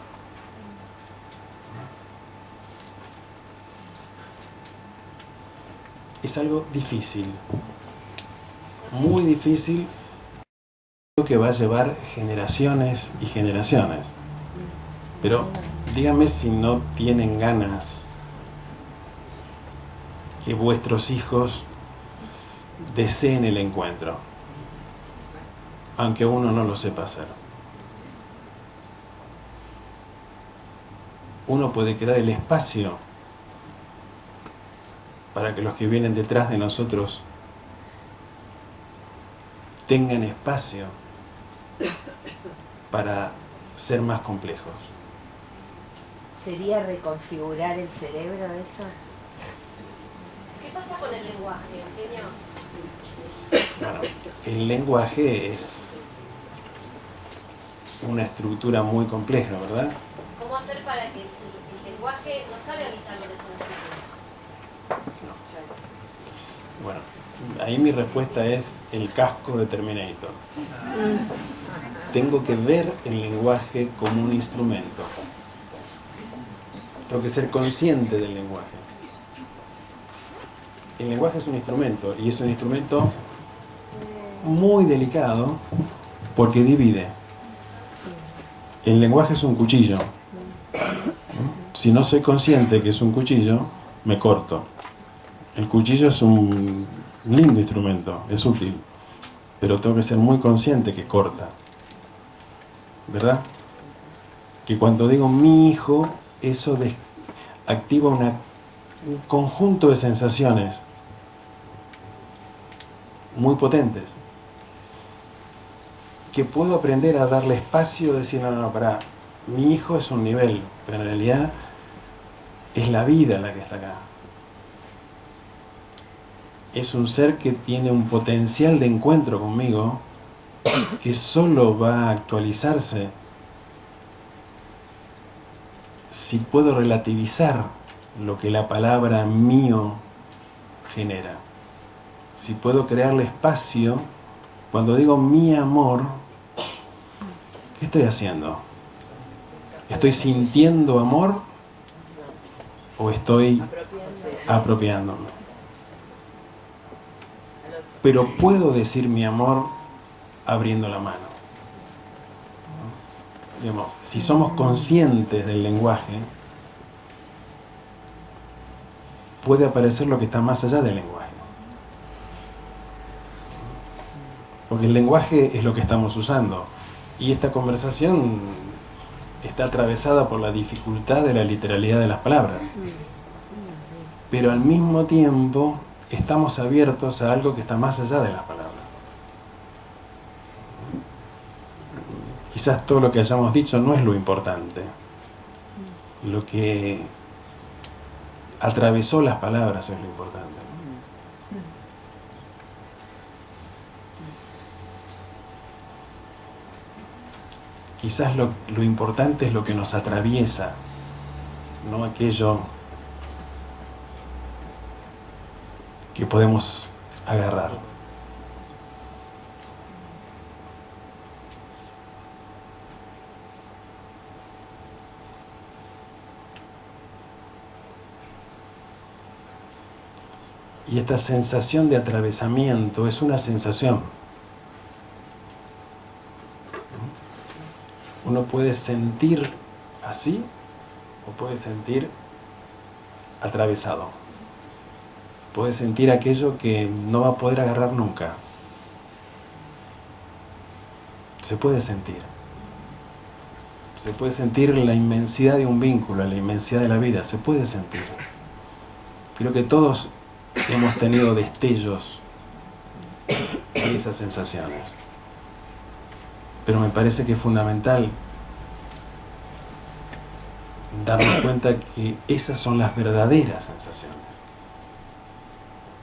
Es algo difícil, muy difícil, que va a llevar generaciones y generaciones. Pero díganme si no tienen ganas que vuestros hijos deseen el encuentro, aunque uno no lo sepa hacer. Uno puede crear el espacio para que los que vienen detrás de nosotros tengan espacio para ser más complejos. ¿Sería reconfigurar el cerebro eso? ¿Qué pasa con el lenguaje, Eugenio? Bueno, el lenguaje es una estructura muy compleja, ¿verdad? ¿Cómo hacer para que el lenguaje no sabe habitar lo desconocido? No. Bueno, Ahí mi respuesta es el casco de Terminator. Tengo que ver el lenguaje como un instrumento. Tengo que ser consciente del lenguaje. El lenguaje es un instrumento, y es un instrumento muy delicado porque divide. El lenguaje es un cuchillo. Si no soy consciente que es un cuchillo, me corto. El cuchillo es un lindo instrumento, es útil, pero tengo que ser muy consciente que corta. ¿Verdad? Que cuando digo mi hijo, eso activa un conjunto de sensaciones muy potentes, que puedo aprender a darle espacio, decir, no, pará, mi hijo es un nivel, pero en realidad es la vida la que está acá. Es un ser que tiene un potencial de encuentro conmigo que solo va a actualizarse si puedo relativizar lo que la palabra mío genera. Si puedo crearle espacio, cuando digo mi amor, ¿qué estoy haciendo? ¿Estoy sintiendo amor o estoy apropiándome? Pero puedo decir mi amor abriendo la mano. Digamos, si somos conscientes del lenguaje, puede aparecer lo que está más allá del lenguaje. Porque el lenguaje es lo que estamos usando. Y esta conversación está atravesada por la dificultad de la literalidad de las palabras. Pero al mismo tiempo estamos abiertos a algo que está más allá de las palabras. Quizás todo lo que hayamos dicho no es lo importante. Lo que atravesó las palabras es lo importante. Quizás lo importante es lo que nos atraviesa, no aquello que podemos agarrar. Y esta sensación de atravesamiento es una sensación. Uno puede sentir así o puede sentir atravesado. Puede sentir aquello que no va a poder agarrar nunca. Se puede sentir. Se puede sentir la inmensidad de un vínculo, la inmensidad de la vida. Se puede sentir. Creo que todos hemos tenido destellos de esas sensaciones. Pero me parece que es fundamental darnos cuenta que esas son las verdaderas sensaciones.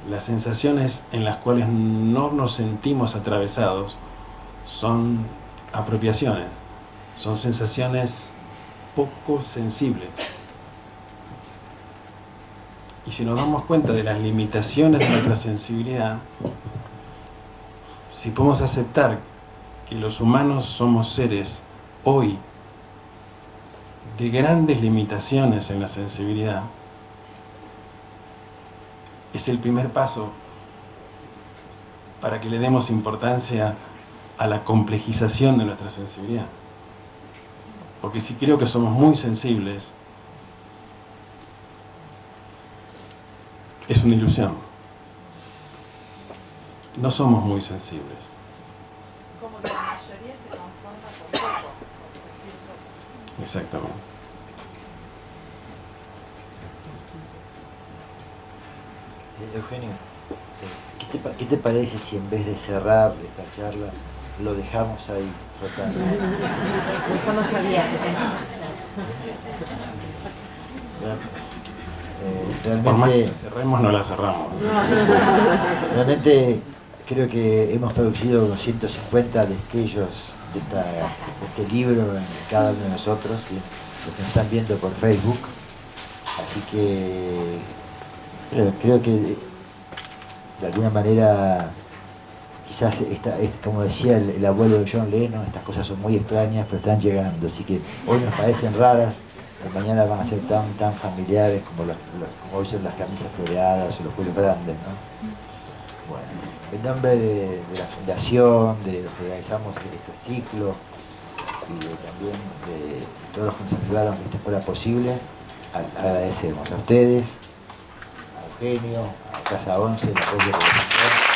Las sensaciones en las cuales no nos sentimos atravesados son apropiaciones, son sensaciones poco sensibles. Y si nos damos cuenta de las limitaciones de nuestra sensibilidad, si podemos aceptar que los humanos somos seres hoy de grandes limitaciones en la sensibilidad, es el primer paso para que le demos importancia a la complejización de nuestra sensibilidad. Porque si creo que somos muy sensibles, es una ilusión. No somos muy sensibles. Como que la mayoría se conforma con poco. Exactamente. Eugenio, ¿qué te parece si en vez de cerrar esta charla lo dejamos ahí flotando? Dejamos abierto. Por más que Realmente, la cerremos, no la cerramos. realmente creo que hemos producido unos 150 destellos de este libro en cada uno de nosotros, y los que nos están viendo por Facebook. Así que creo que de alguna manera, quizás, como decía el abuelo de John Lennon, estas cosas son muy extrañas, pero están llegando. Así que hoy nos parecen raras, pero mañana van a ser tan familiares como hoy son las camisas floreadas o los pueblos grandes, ¿no? Bueno, en nombre de la Fundación, de los que realizamos este ciclo, y también de todos los que nos ayudaron a que esto fuera posible, agradecemos a ustedes, a Eugenio, a Casa 11, el apoyo de la Fundación.